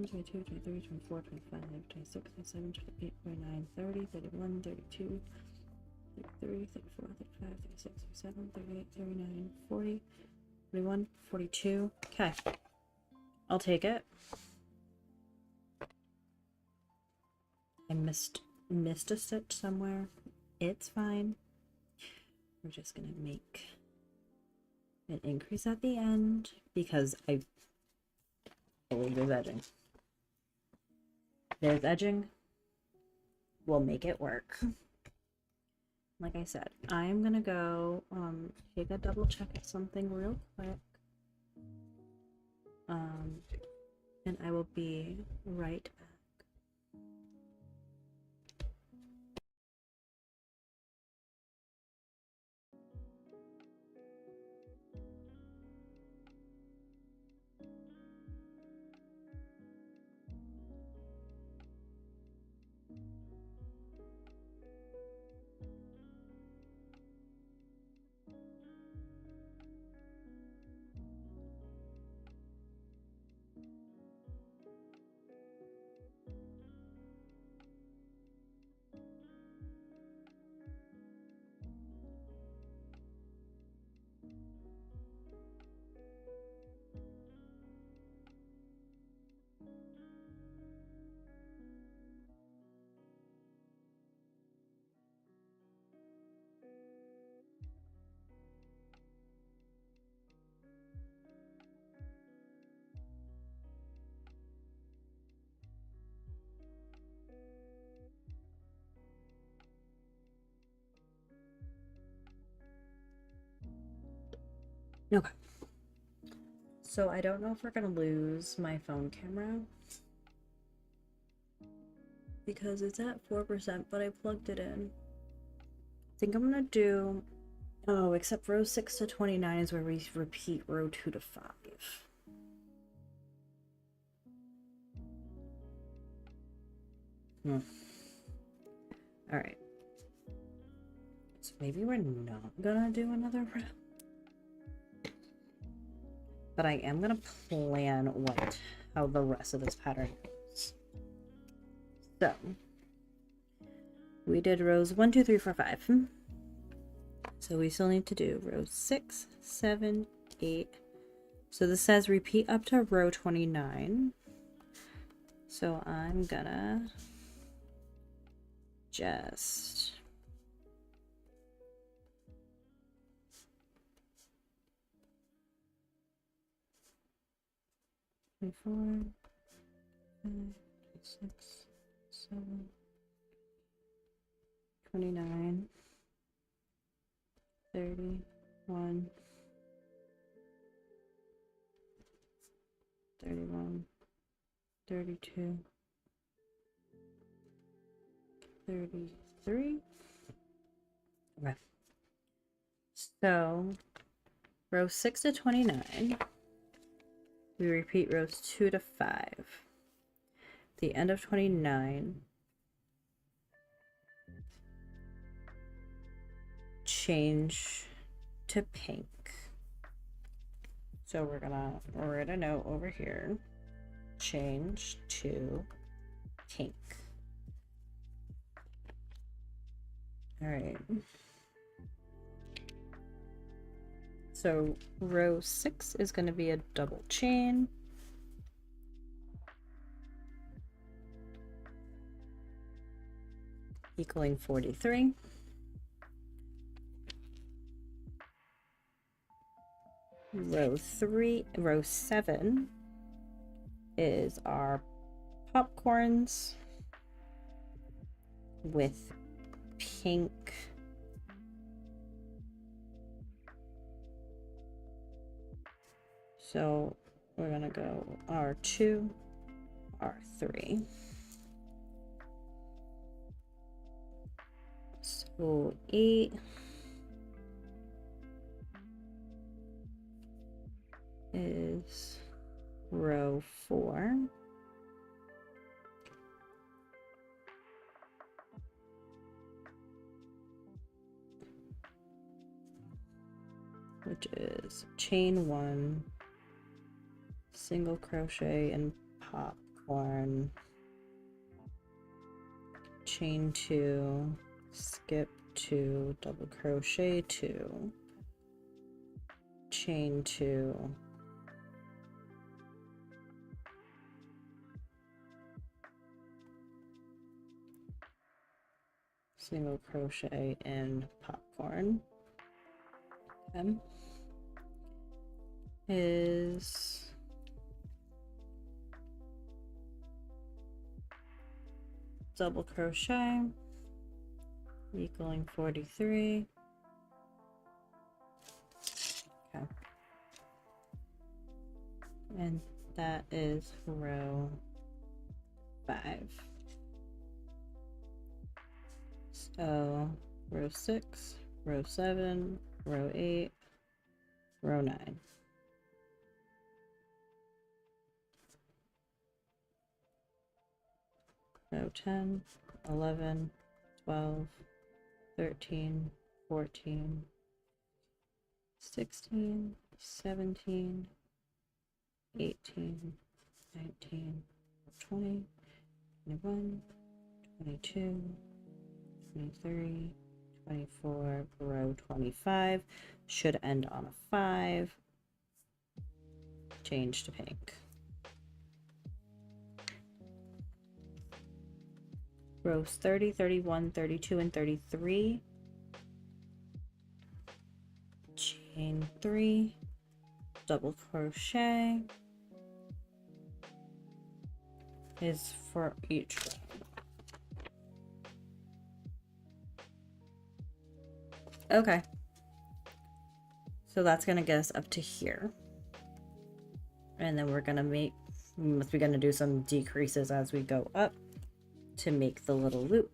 Speaker 1: 22, 23, 24, 25, 26, 27, 28, 29, 30, 31, 32, 33, 34, 35, 36, 37, 38, 39, 40, 41, 42. Okay. I'll take it. I missed a stitch somewhere. It's fine. We're just gonna make an increase at the end because I believe there's edging. There's edging. We'll make it work. Like I said, I'm gonna go take a double check at something real quick. And I will be right back. Okay. So I don't know if we're gonna lose my phone camera because it's at 4%, but I plugged it in. I think I'm gonna do, oh, except row 6 to 29 is where we repeat row 2 to 5. All right. So maybe we're not gonna do another row. But I am gonna plan how the rest of this pattern goes. So we did rows 1, 2, 3, 4, 5. So we still need to do rows 6, 7, 8. So this says repeat up to row 29. So I'm gonna just 4, 5, 6, 7, 29, 31, 31, 32, 33, 3. Okay. So rows 6 to 29, we repeat rows 2 to 5. The end of 29, change to pink. So we're gonna write a note over here, change to pink. All right. So row 6 is going to be a double chain. Equaling 43. Row 7 is our popcorns with pink so we're gonna go R2, R3. So 8 is row 4. Which is chain 1, single crochet and popcorn, chain 2, skip 2, double crochet 2, chain 2, single crochet and popcorn. Okay. Is double crochet equaling 43. Okay. And that is row 5. So row 6, row 7, row 8, row 9. Row 10, 11, 12, 13, 14, 16, 17, 18, 19, 20, 21, 22, 23, 24, row 25, should end on a 5, change to pink. Rows 30, 31, 32, and 33, chain 3, double crochet is for each row. Okay, so that's gonna get us up to here, and then we're gonna make, we must be gonna do some decreases as we go up to make the little loop,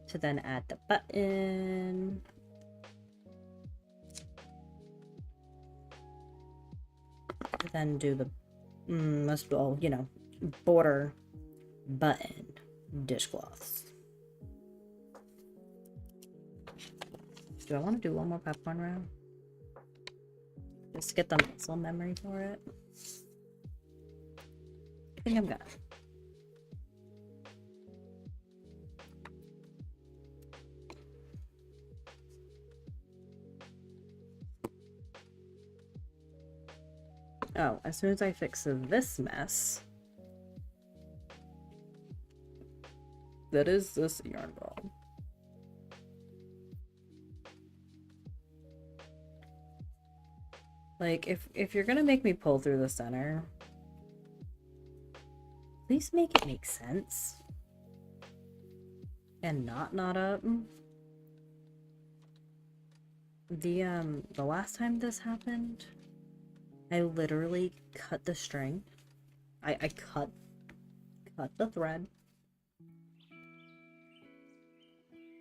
Speaker 1: to then add the button, to then do the must, well, you know, border button dishcloths. Do I want to do one more popcorn row? Just to get the muscle memory for it. I think I'm gonna. Oh, as soon as I fix this mess, that is this yarn ball. Like, if you're gonna make me pull through the center, at least make it make sense and not knot up. The last time this happened, I literally cut the string. I cut the thread,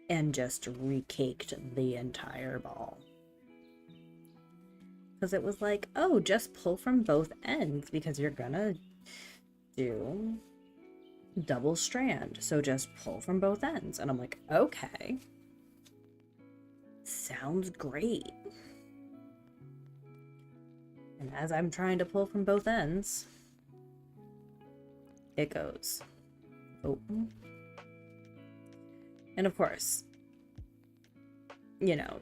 Speaker 1: and just recaked the entire ball. Because it was like, oh, just pull from both ends because you're gonna do double strand. So just pull from both ends. And I'm like, okay. Sounds great. And as I'm trying to pull from both ends, it goes open. And of course, you know,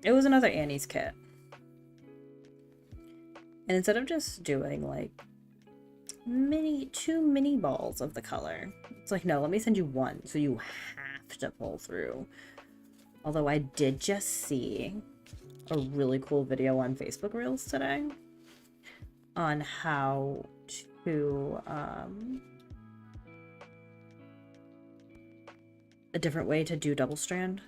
Speaker 1: it was another Annie's kit. And instead of just doing like two mini balls of the color, it's like, no, let me send you one so you have to pull through. Although I did just see a really cool video on Facebook Reels today on how to a different way to do double strand,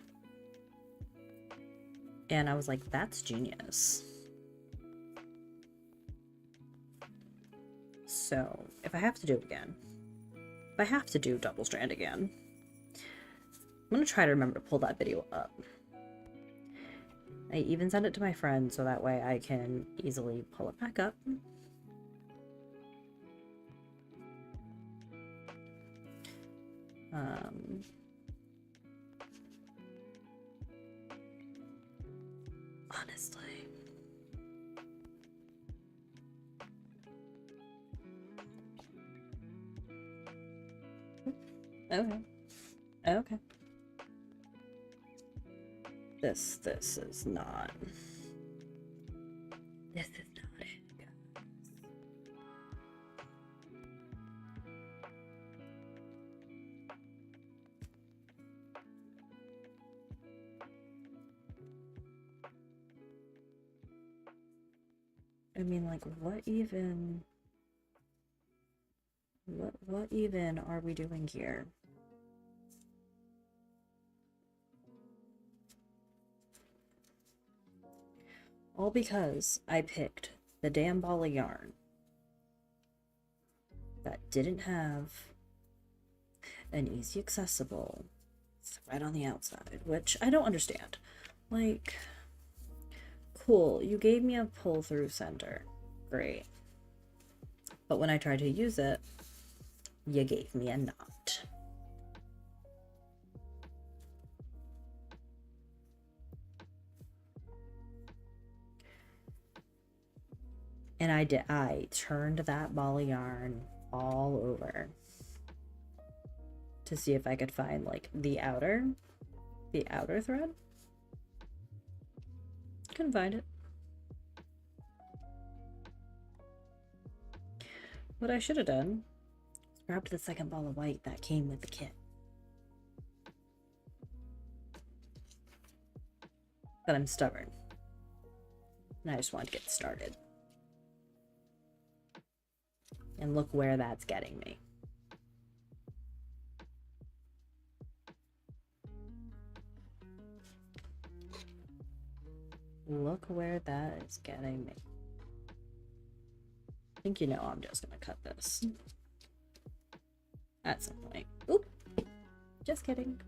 Speaker 1: and I was like, that's genius. So if I have to do it again, if I have to do double strand again, I'm gonna try to remember to pull that video up. I even sent it to my friend so that way I can easily pull it back up. Honestly. Okay. Okay. This is not. This is not it, guys. I mean, like, what even are we doing here? All because I picked the damn ball of yarn that didn't have an easy accessible thread on the outside, which I don't understand. Like, cool, you gave me a pull through center. Great. But when I tried to use it, you gave me a knot. And I turned that ball of yarn all over to see if I could find like the outer thread. Couldn't find it. What I should have done was grabbed the second ball of white that came with the kit. But I'm stubborn. And I just want to get started. And look where that's getting me. Look where that is getting me. I think you know I'm just gonna cut this at some point. Oop! Just kidding.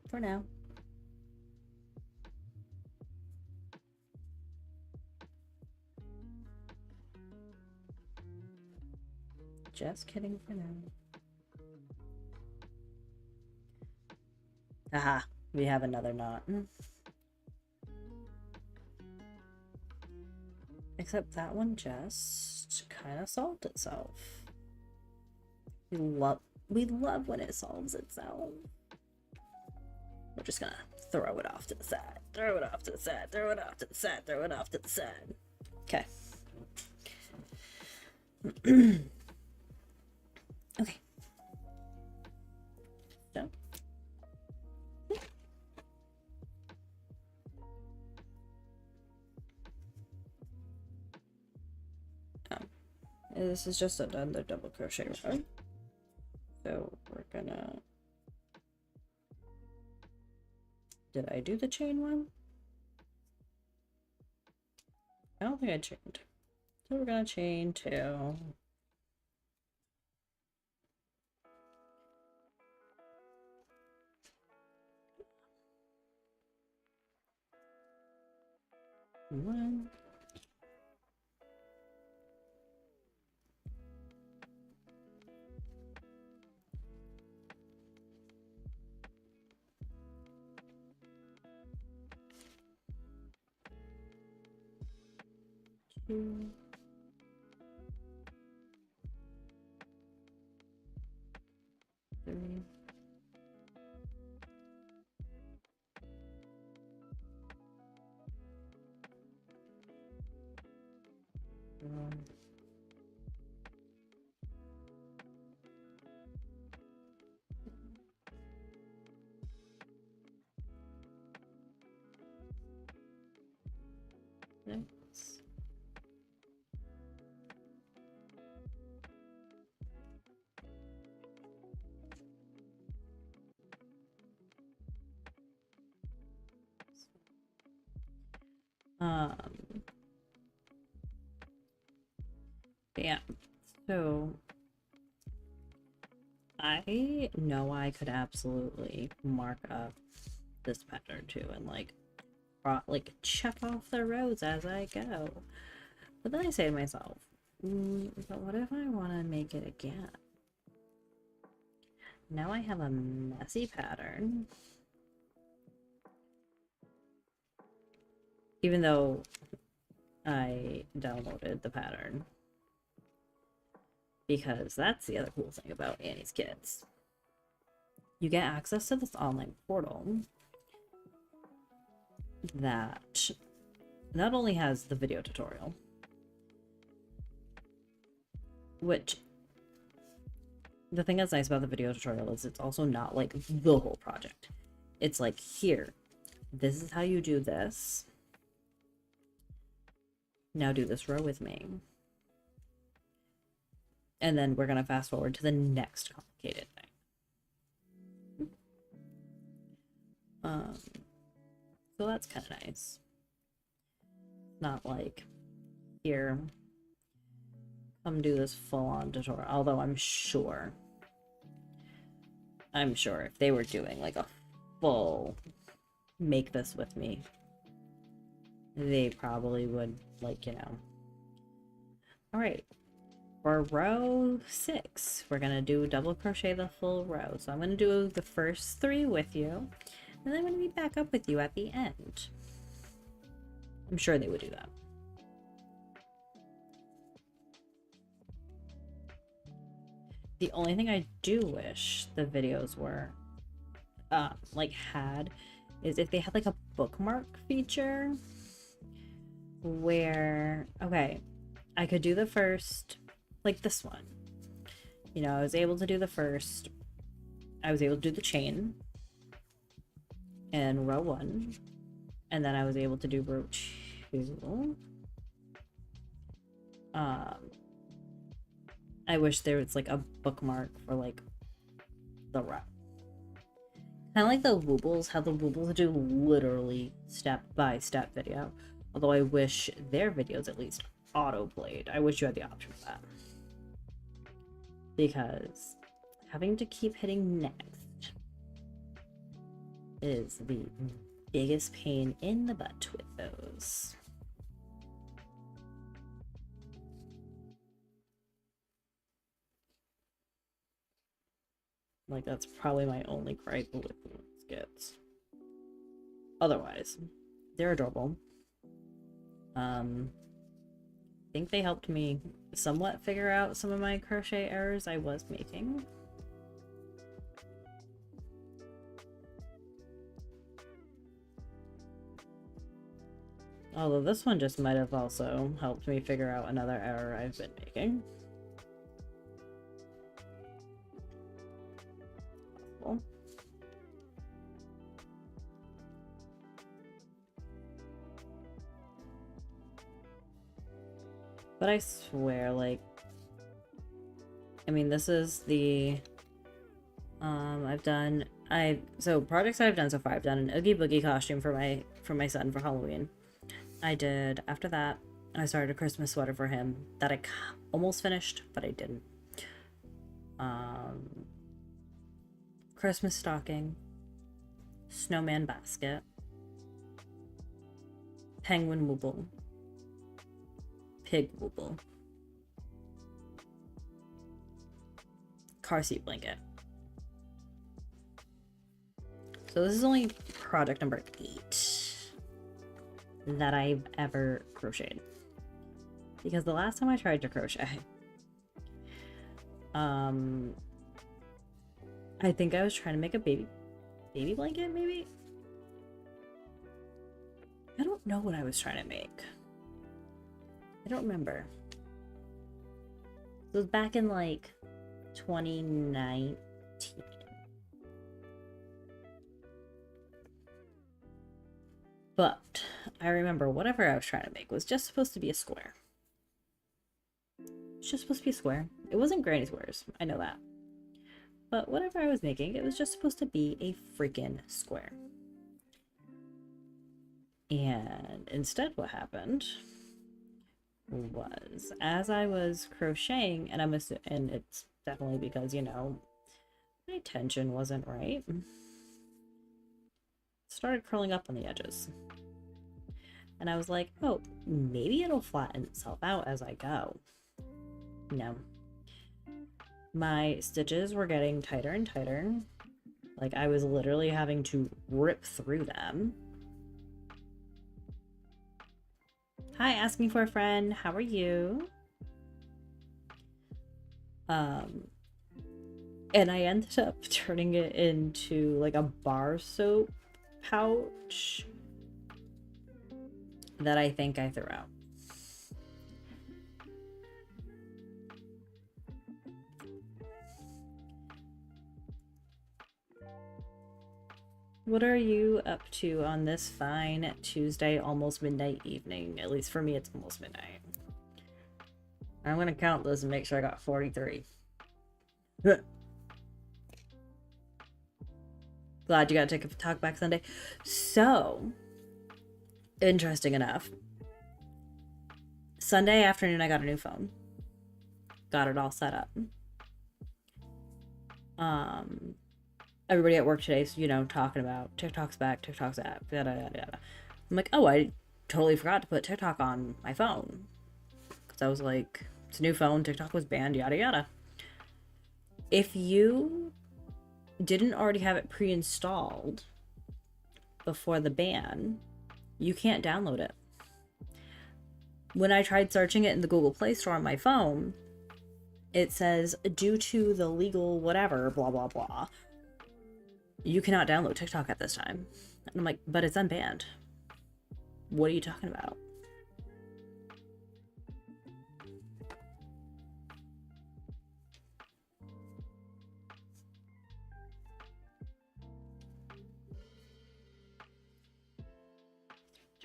Speaker 1: For now. Just kidding for now. Aha, we have another knot. Except that one just kind of solved itself. We love when it solves itself. We're just gonna throw it off to the side. Throw it off to the side. Throw it off to the side. Throw it off to the side. Okay. Okay. So. This is just another double crochet row. So we're gonna. Did I do the chain one? I don't think I chained. So we're gonna chain 2. One. Two. Three. One. Six. Um, yeah, so I know I could absolutely mark up this pattern too and like check off the rows as I go. But then I say to myself, but what if I want to make it again? Now I have a messy pattern. Even though I downloaded the pattern. Because that's the other cool thing about Annie's Kits. You get access to this online portal that not only has the video tutorial, which the thing that's nice about the video tutorial is it's also not like the whole project. It's like, here, this is how you do this. Now do this row with me. And then we're going to fast forward to the next complicated thing. So that's kind of nice. Not like, here, come do this full-on tutorial. Although I'm sure if they were doing like a full make this with me, they probably would, like, you know. All right, for row 6, we're gonna do double crochet the full row. So I'm gonna do the first 3 with you, and then I'm gonna be back up with you at the end. I'm sure they would do that. The only thing I do wish the videos were like had is if they had like a bookmark feature where, okay, I could do the first, like this one, you know, I was able to do the first, I was able to do the chain in row 1, and then I was able to do row 2. I wish there was like a bookmark for like the row. Kind of like the Woobles, how the Woobles do literally step-by-step video. Although I wish their videos at least auto-played. I wish you had the option for that. Because having to keep hitting next is the biggest pain in the butt with those. Like, that's probably my only gripe with skits. Otherwise, they're adorable. I think they helped me somewhat figure out some of my crochet errors I was making. Although this one just might have also helped me figure out another error I've been making. Possible. But I swear, like, I mean, this is the, so projects I've done so far, I've done an Oogie Boogie costume for my son for Halloween. I did, after that, I started a Christmas sweater for him that I almost finished, but I didn't. Christmas stocking, snowman basket, penguin wooble, pig wooble, car seat blanket. So this is only project number 8 that I've ever crocheted. Because the last time I tried to crochet, I think I was trying to make a baby blanket, maybe? I don't know what I was trying to make. I don't remember. It was back in like 2019. But I remember whatever I was trying to make was just supposed to be a square. It's just supposed to be a square. It wasn't granny squares, I know that. But whatever I was making, it was just supposed to be a freaking square. And instead what happened was, as I was crocheting, and and it's definitely because, you know, my tension wasn't right, started curling up on the edges. And I was like, oh, maybe it'll flatten itself out as I go. No. My stitches were getting tighter and tighter. Like, I was literally having to rip through them. Hi, asking for a friend. How are you? And I ended up turning it into like a bar soap pouch that I think I threw out. What are you up to on this fine Tuesday, almost midnight evening? At least for me, it's almost midnight. I'm gonna count this and make sure I got 43. Glad you got to take a talk back Sunday. So, interesting enough, Sunday afternoon I got a new phone. Got it all set up. Everybody at work today is, you know, talking about TikTok's back, TikTok's app, yada yada yada. I'm like, oh, I totally forgot to put TikTok on my phone. Because I was like, it's a new phone, TikTok was banned, yada yada. If you didn't already have it pre-installed before the ban, you can't download it. When I tried searching it in the Google Play Store on my phone, it says, due to the legal whatever, blah, blah, blah, you cannot download TikTok at this time. And I'm like, but it's unbanned. What are you talking about?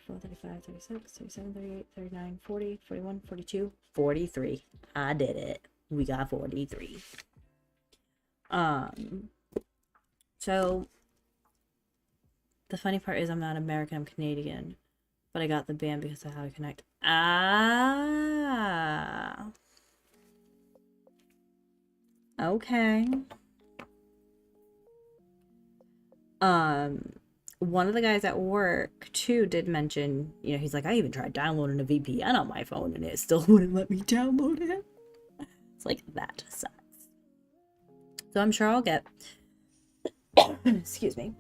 Speaker 1: Four, 35, 36, 37, 38, 39, 40, 41, 42, 43. I did it. We got 43. So the funny part is I'm not American, I'm Canadian. But I got the band because of how I connect. Ah. Okay. One of the guys at work too did mention, you know, he's like, I even tried downloading a VPN on my phone and it still wouldn't let me download it. It's like, that sucks. So I'm sure I'll get excuse me,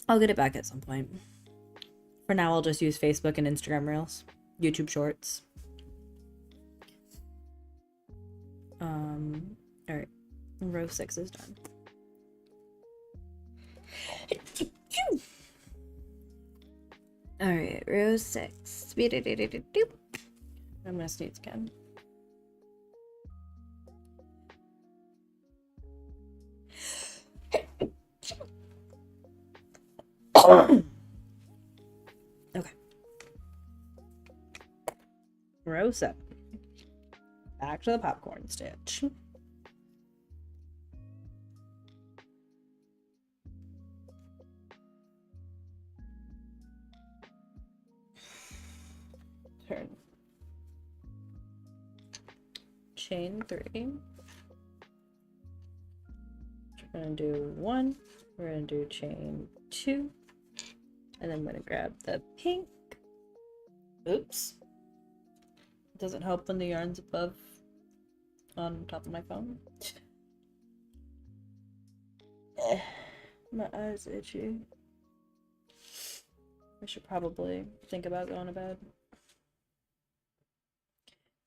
Speaker 1: I'll get it back at some point. For now, I'll just use Facebook and Instagram Reels, YouTube Shorts. All right, row 6 is done. All right, row 6. I'm gonna sneeze again. Okay. Row 7. Back to the popcorn stitch. Turn. Chain 3. We're gonna do 1. We're gonna do chain 2. And then I'm gonna grab the pink Oops. Doesn't help when the yarn's above on top of my phone. My eyes itchy. I should probably think about going to bed.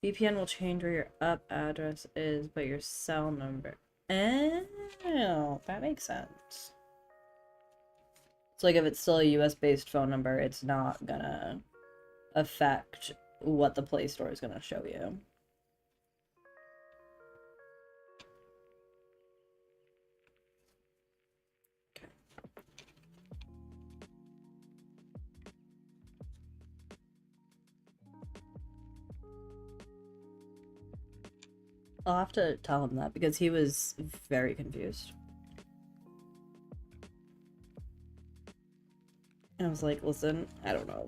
Speaker 1: VPN will change where your up address is, but your cell number. Oh, that makes sense. So like if it's still a US based phone number, it's not gonna affect what the Play Store is gonna show you. I'll have to tell him that because he was very confused. And I was like, listen, I don't know.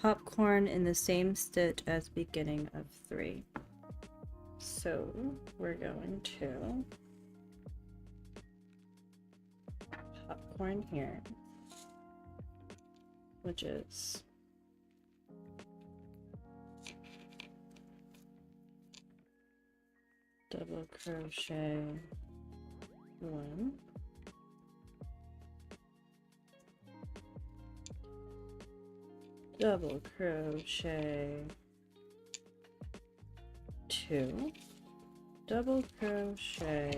Speaker 1: Popcorn in the same stitch as beginning of 3. So we're going to popcorn here, which is double crochet 1, double crochet 2, double crochet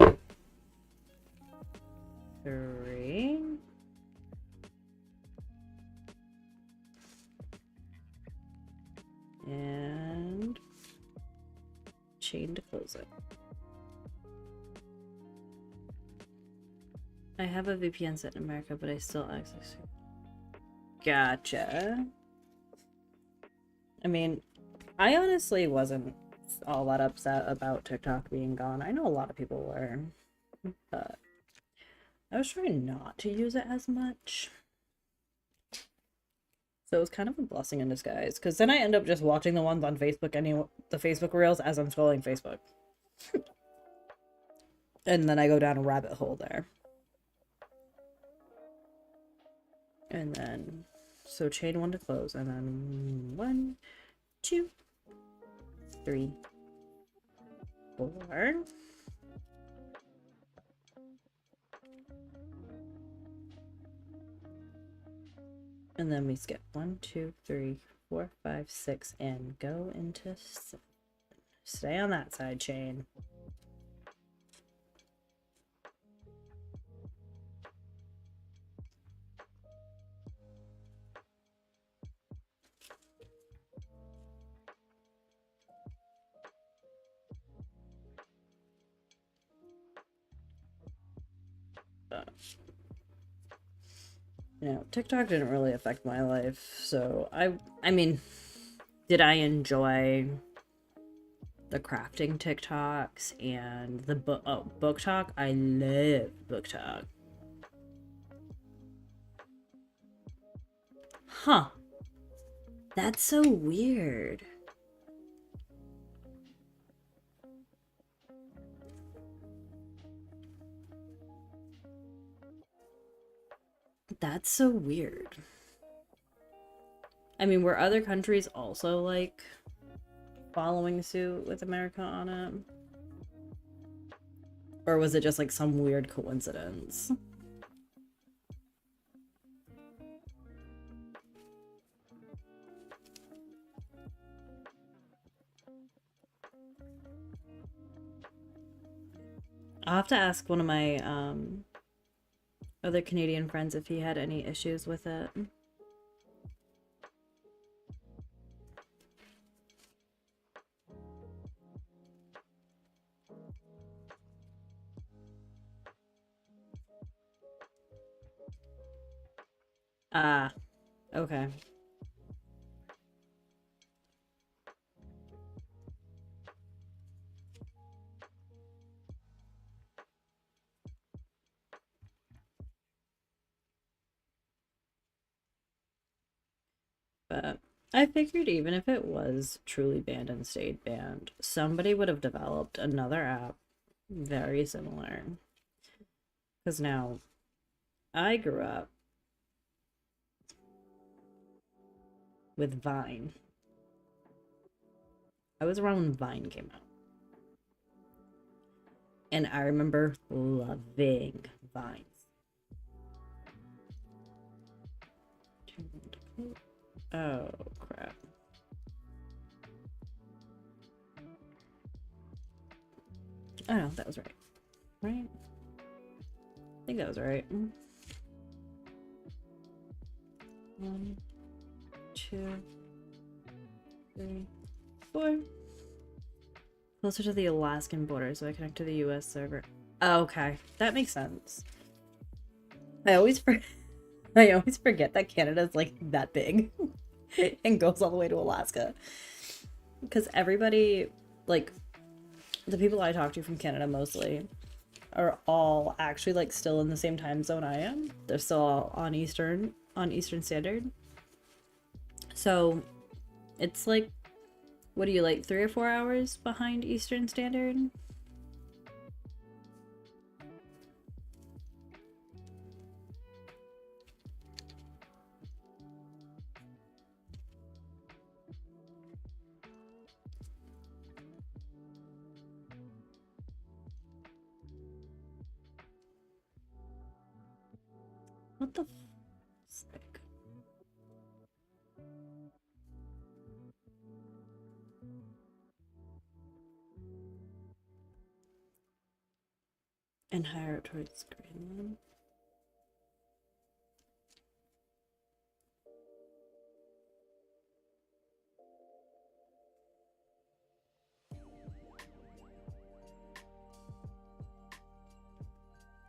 Speaker 1: 3, and chain to close it. I have a VPN set in America, but I still access it. Gotcha. I mean, I honestly wasn't all that upset about TikTok being gone. I know a lot of people were, but I was trying not to use it as much. So it was kind of a blessing in disguise, because then I end up just watching the ones on Facebook, the Facebook Reels as I'm scrolling Facebook. And then I go down a rabbit hole there. And then, so chain 1 to close, and then 1, 2, 3, 4. And then we skip 1, 2, 3, 4, 5, 6, and go into 7. Stay on that side chain. You know, TikTok didn't really affect my life, so I mean, did I enjoy the crafting TikToks and the book talk? I love book talk. Huh. That's so weird. That's so weird. I mean, were other countries also like following suit with America on it? Or was it just like some weird coincidence? I'll have to ask one of my other Canadian friends if he had any issues with it. Ah, okay. But I figured even if it was truly banned and stayed banned, somebody would have developed another app very similar. Because now I grew up with Vine. I was around when Vine came out. And I remember loving Vines. Oh, crap. Oh, no, that was right. Right? I think that was right. 1, 2, 3, 4. Closer to the Alaskan border, so I connect to the US server. Oh, okay, that makes sense. I always forget that Canada's like that big and goes all the way to Alaska. Because everybody, like, the people I talk to from Canada mostly are all actually like still in the same time zone I am. They're still all on Eastern Standard. So it's like, what are you, like 3 or 4 hours behind Eastern Standard? What the frick? And higher up towards Greenland.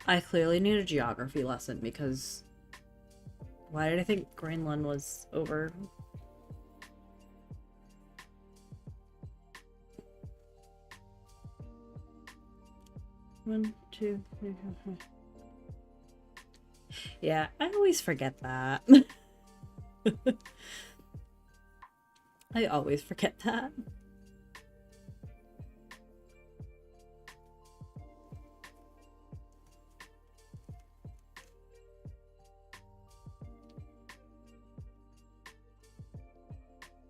Speaker 1: I clearly need a geography lesson because why did I think Greenland was over? One, two, three, four. Yeah, I always forget that. I always forget that.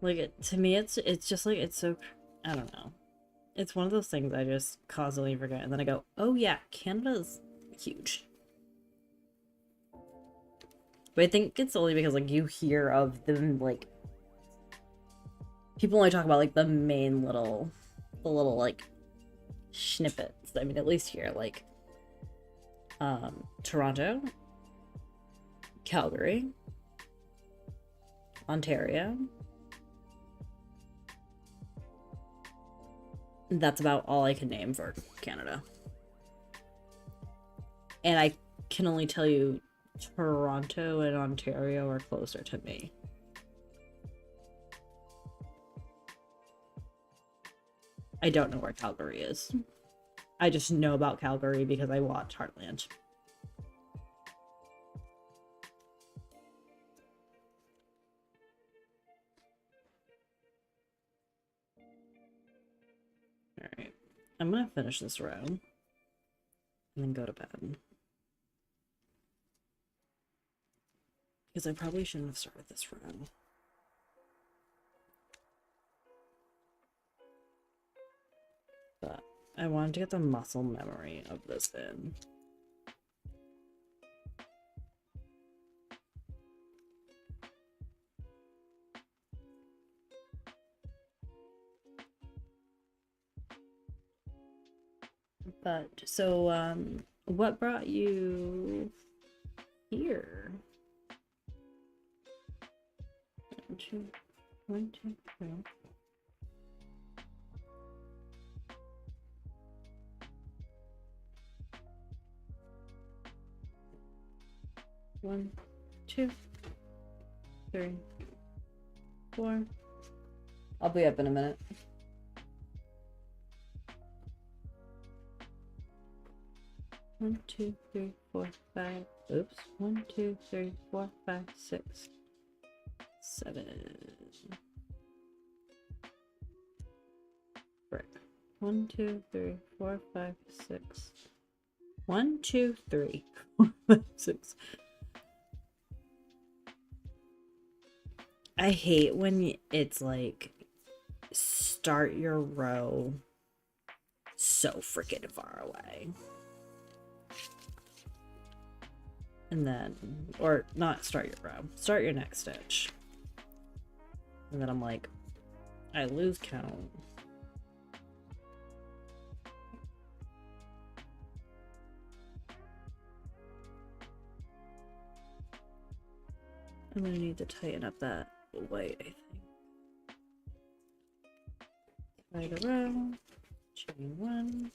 Speaker 1: Like, to me, it's just like, it's so, I don't know. It's one of those things I just constantly forget, and then I go, oh yeah, Canada's huge. But I think it's only because, like, you hear of them, like, people only talk about, like, the main little, like, snippets. I mean, at least here, like, Toronto, Calgary, Ontario. That's about all I can name for Canada. And I can only tell you Toronto and Ontario are closer to me. I don't know where Calgary is. I just know about Calgary because I watch Heartland. Alright. I'm gonna finish this row and then go to bed. Because I probably shouldn't have started this row. But I wanted to get the muscle memory of this in. But, so, what brought you here? 1, 2, 1, 2, 3. One, 2, 3, 4. I'll be up in a minute. One, 2, 3, 4, 5. Oops. 1, 2, 3, 4, 5, 6, 7. Frick. 1, 2, 3, 4, 5, 6. 1, 2, 3, 4, 5, 6. I hate when it's like start your row so freaking far away. And then, or not start your row, start your next stitch. And then I'm like, I lose count. I'm gonna need to tighten up that white, I think. Right around, chain one.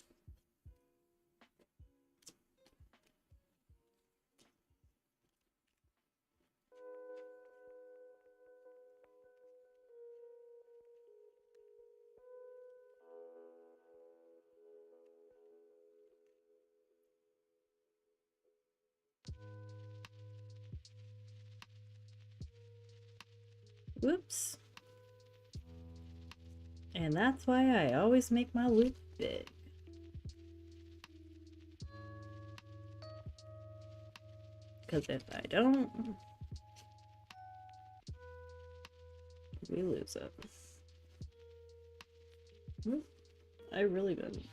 Speaker 1: Whoops. And that's why I always make my loop big. Because if I don't, we lose it. Whoop. I really didn't.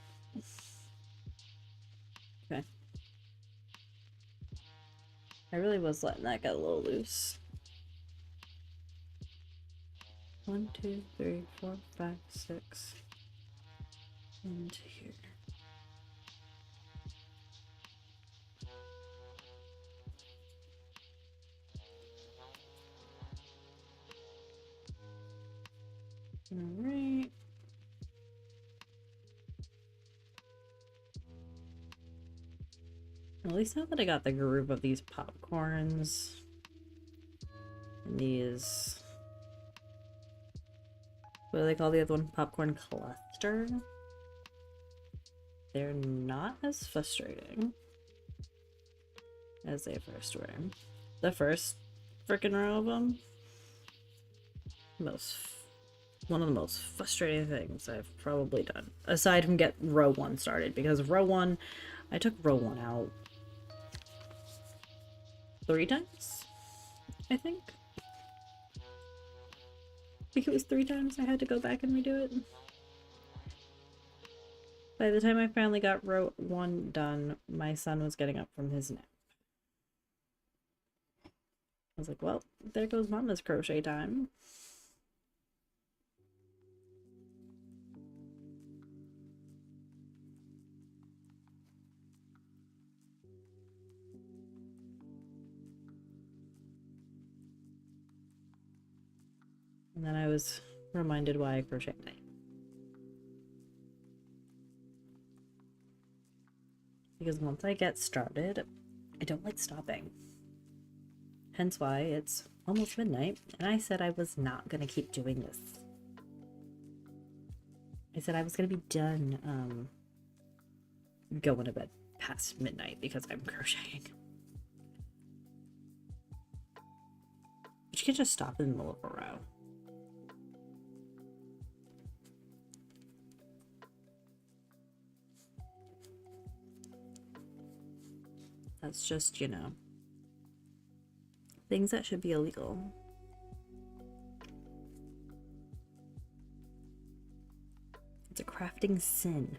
Speaker 1: Okay. I really was letting that get a little loose. 1, 2, 3, 4, 5, 6. And here. Alright. At least now that I got the groove of these popcorns and these, what do they call the other one? Popcorn cluster. They're not as frustrating as they first were. The first freaking row of them, one of the most frustrating things I've probably done, aside from get row 1 started, because row 1, I took row 1 out 3 times, I think. I think it was 3 times I had to go back and redo it. By the time I finally got row 1 done, my son was getting up from his nap. I was like, well, there goes Mama's crochet time. And then I was reminded why I crochet at night. Because once I get started, I don't like stopping. Hence why it's almost midnight, and I said I was not going to keep doing this. I said I was going to be done going to bed past midnight because I'm crocheting. But you can just stop in the middle of a row. That's just, you know, things that should be illegal. It's a crafting sin.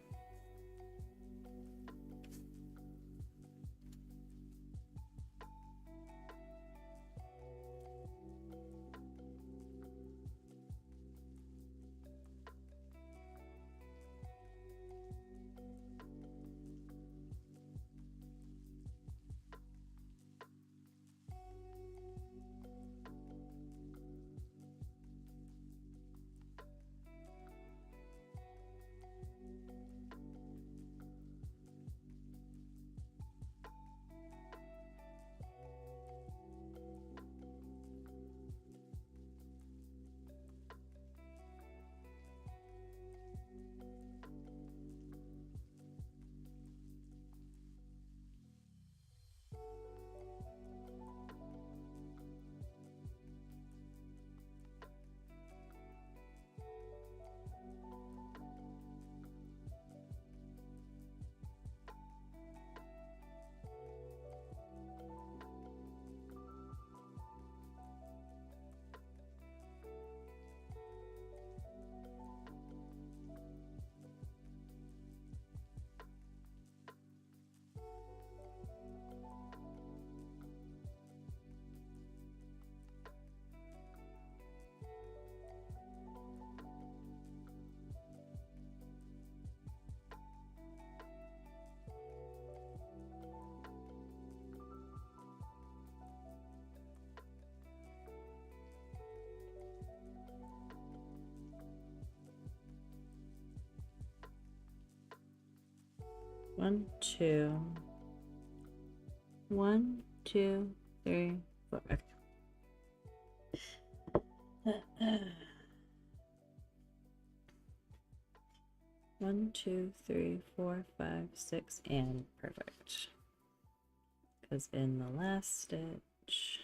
Speaker 1: 1, 2, 1, 2, 3, 4. Okay. 1, 2, 3, 4, 5, 6, and perfect. Because in the last stitch,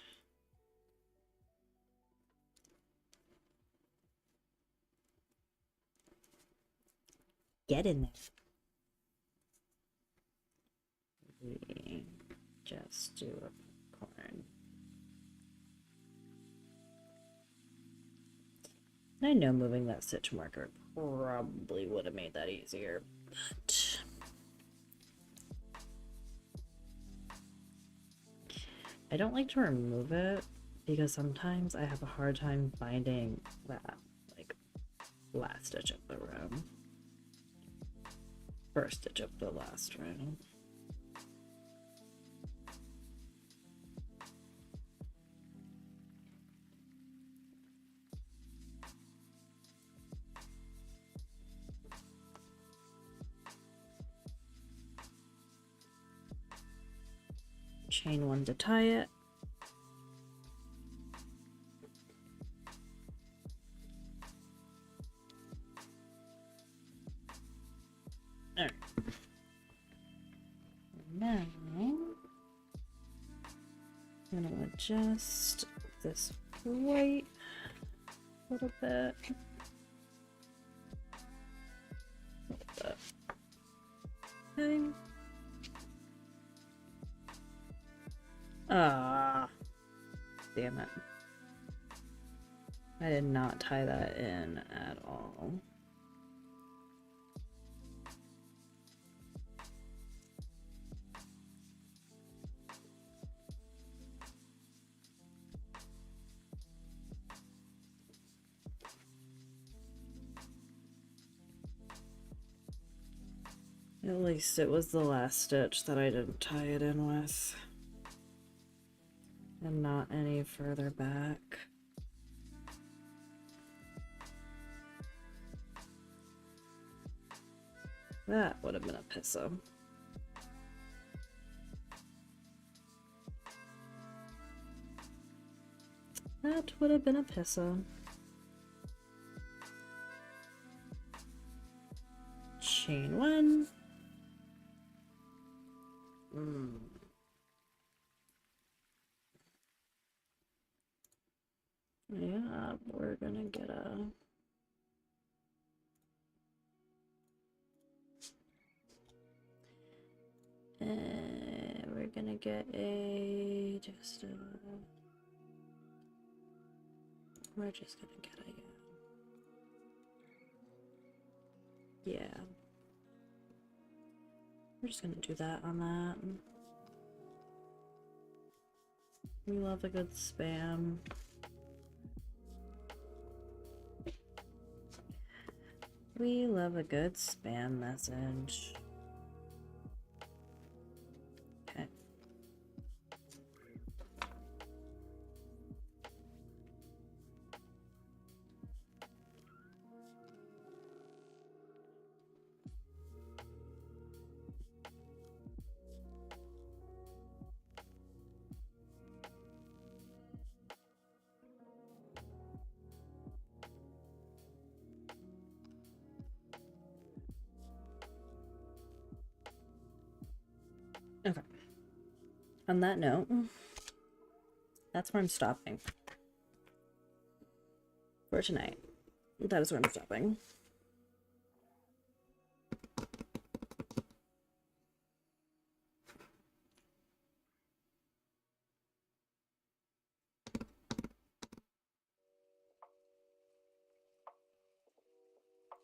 Speaker 1: get in there. We just do a popcorn. And I know moving that stitch marker probably would have made that easier, but I don't like to remove it because sometimes I have a hard time finding that like last stitch of the row. First stitch of the last row. Chain 1 to tie it. All right. Now I'm gonna adjust this white a little bit. Okay. Ah, damn it. I did not tie that in at all. At least it was the last stitch that I didn't tie it in with. And not any further back. That would have been a pisso. That would have been a pisso. Chain 1. Yeah, we're gonna get a... we're gonna get a... we're just gonna get a... yeah. We're just gonna do that on that. We love a good spam. We love a good spam message. Okay. Okay. On that note, that's where I'm stopping for tonight. That is where I'm stopping.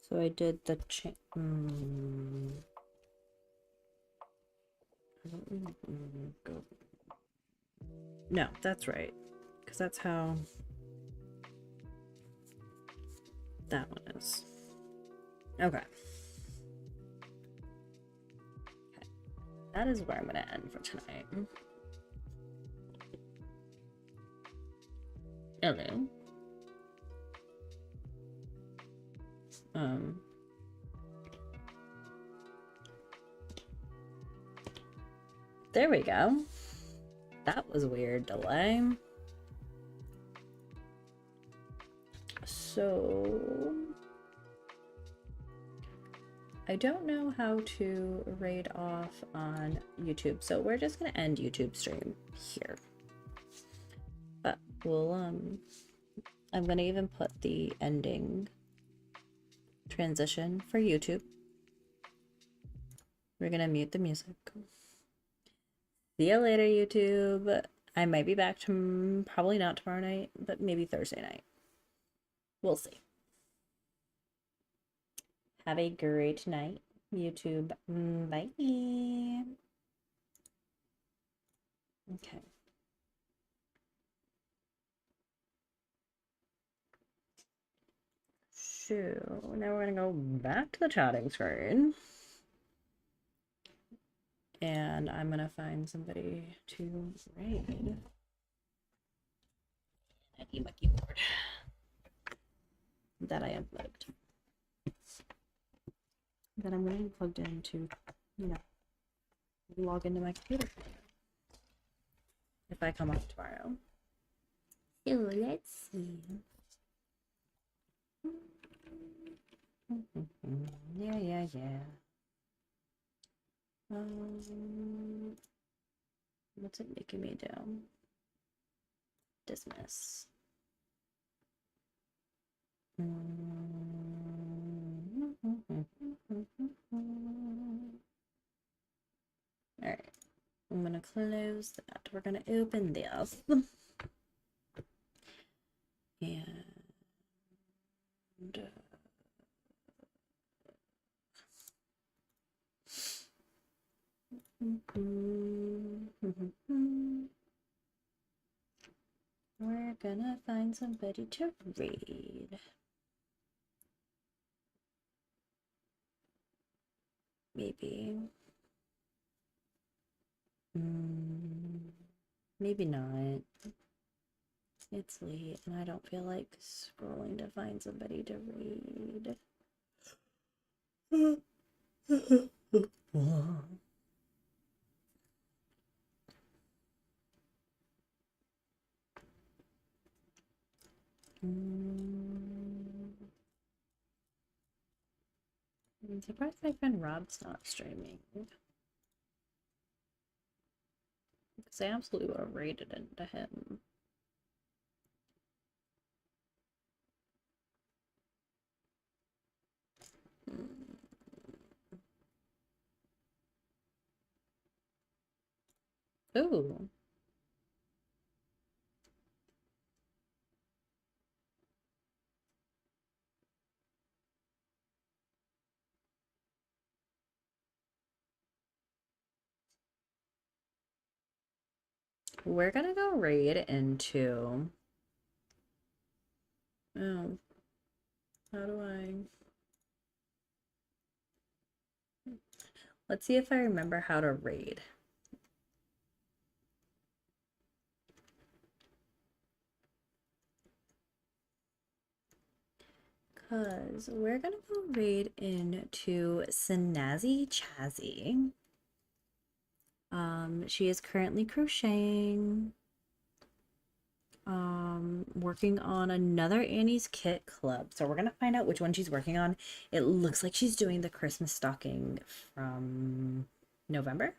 Speaker 1: So I did the chain. I don't really go. No, that's right. Because that's how that one is. Okay. That is where I'm going to end for tonight. Hello. There we go. That was a weird delay. So I don't know how to raid off on YouTube, so we're just gonna end YouTube stream here. But we'll I'm gonna even put the ending transition for YouTube. We're gonna mute the music. See you later, YouTube. I might be back to probably not tomorrow night, but maybe Thursday night. We'll see. Have a great night, YouTube. Bye. Okay. So now we're gonna go back to the chatting screen. And I'm gonna find somebody to raid. I need my keyboard that I unplugged. That I'm getting plugged in to, you know, log into my computer if I come up tomorrow. So let's see. Yeah. What's it making me do? Dismiss. Alright, I'm gonna close that. We're gonna open this. And we're gonna find somebody to read. Maybe. Maybe not. It's late and I don't feel like scrolling to find somebody to read. I'm surprised my friend Rob's not streaming. Because I absolutely would have raided into him. Ooh. We're gonna go raid into... Oh. How do I... Let's see if I remember how to raid. Because we're gonna go raid into Snazzy Chazzy. She is currently crocheting. Working on another Annie's Kit Club. So we're gonna find out which one she's working on. It looks like she's doing the Christmas stocking from November.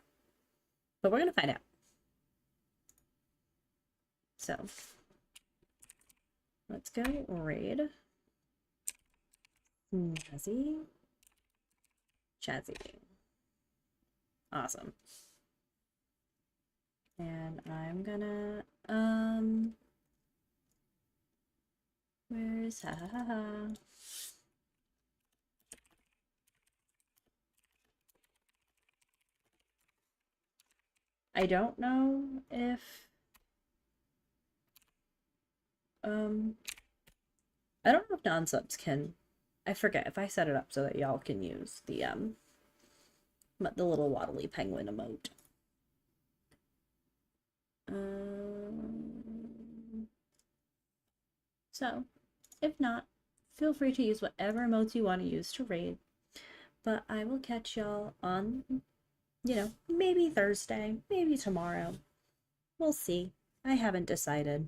Speaker 1: But we're gonna find out. So let's go raid Snazzy Chazzy. Awesome. And I'm gonna where's I don't know if I don't know if non-subs can. I forget if I set it up so that y'all can use the little waddly penguin emote. So if not, feel free to use whatever emotes you want to use to raid. But I will catch y'all on You know, maybe Thursday, maybe tomorrow. We'll see. I haven't decided.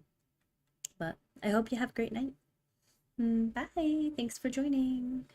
Speaker 1: But I hope you have a great night. Bye. Thanks for joining.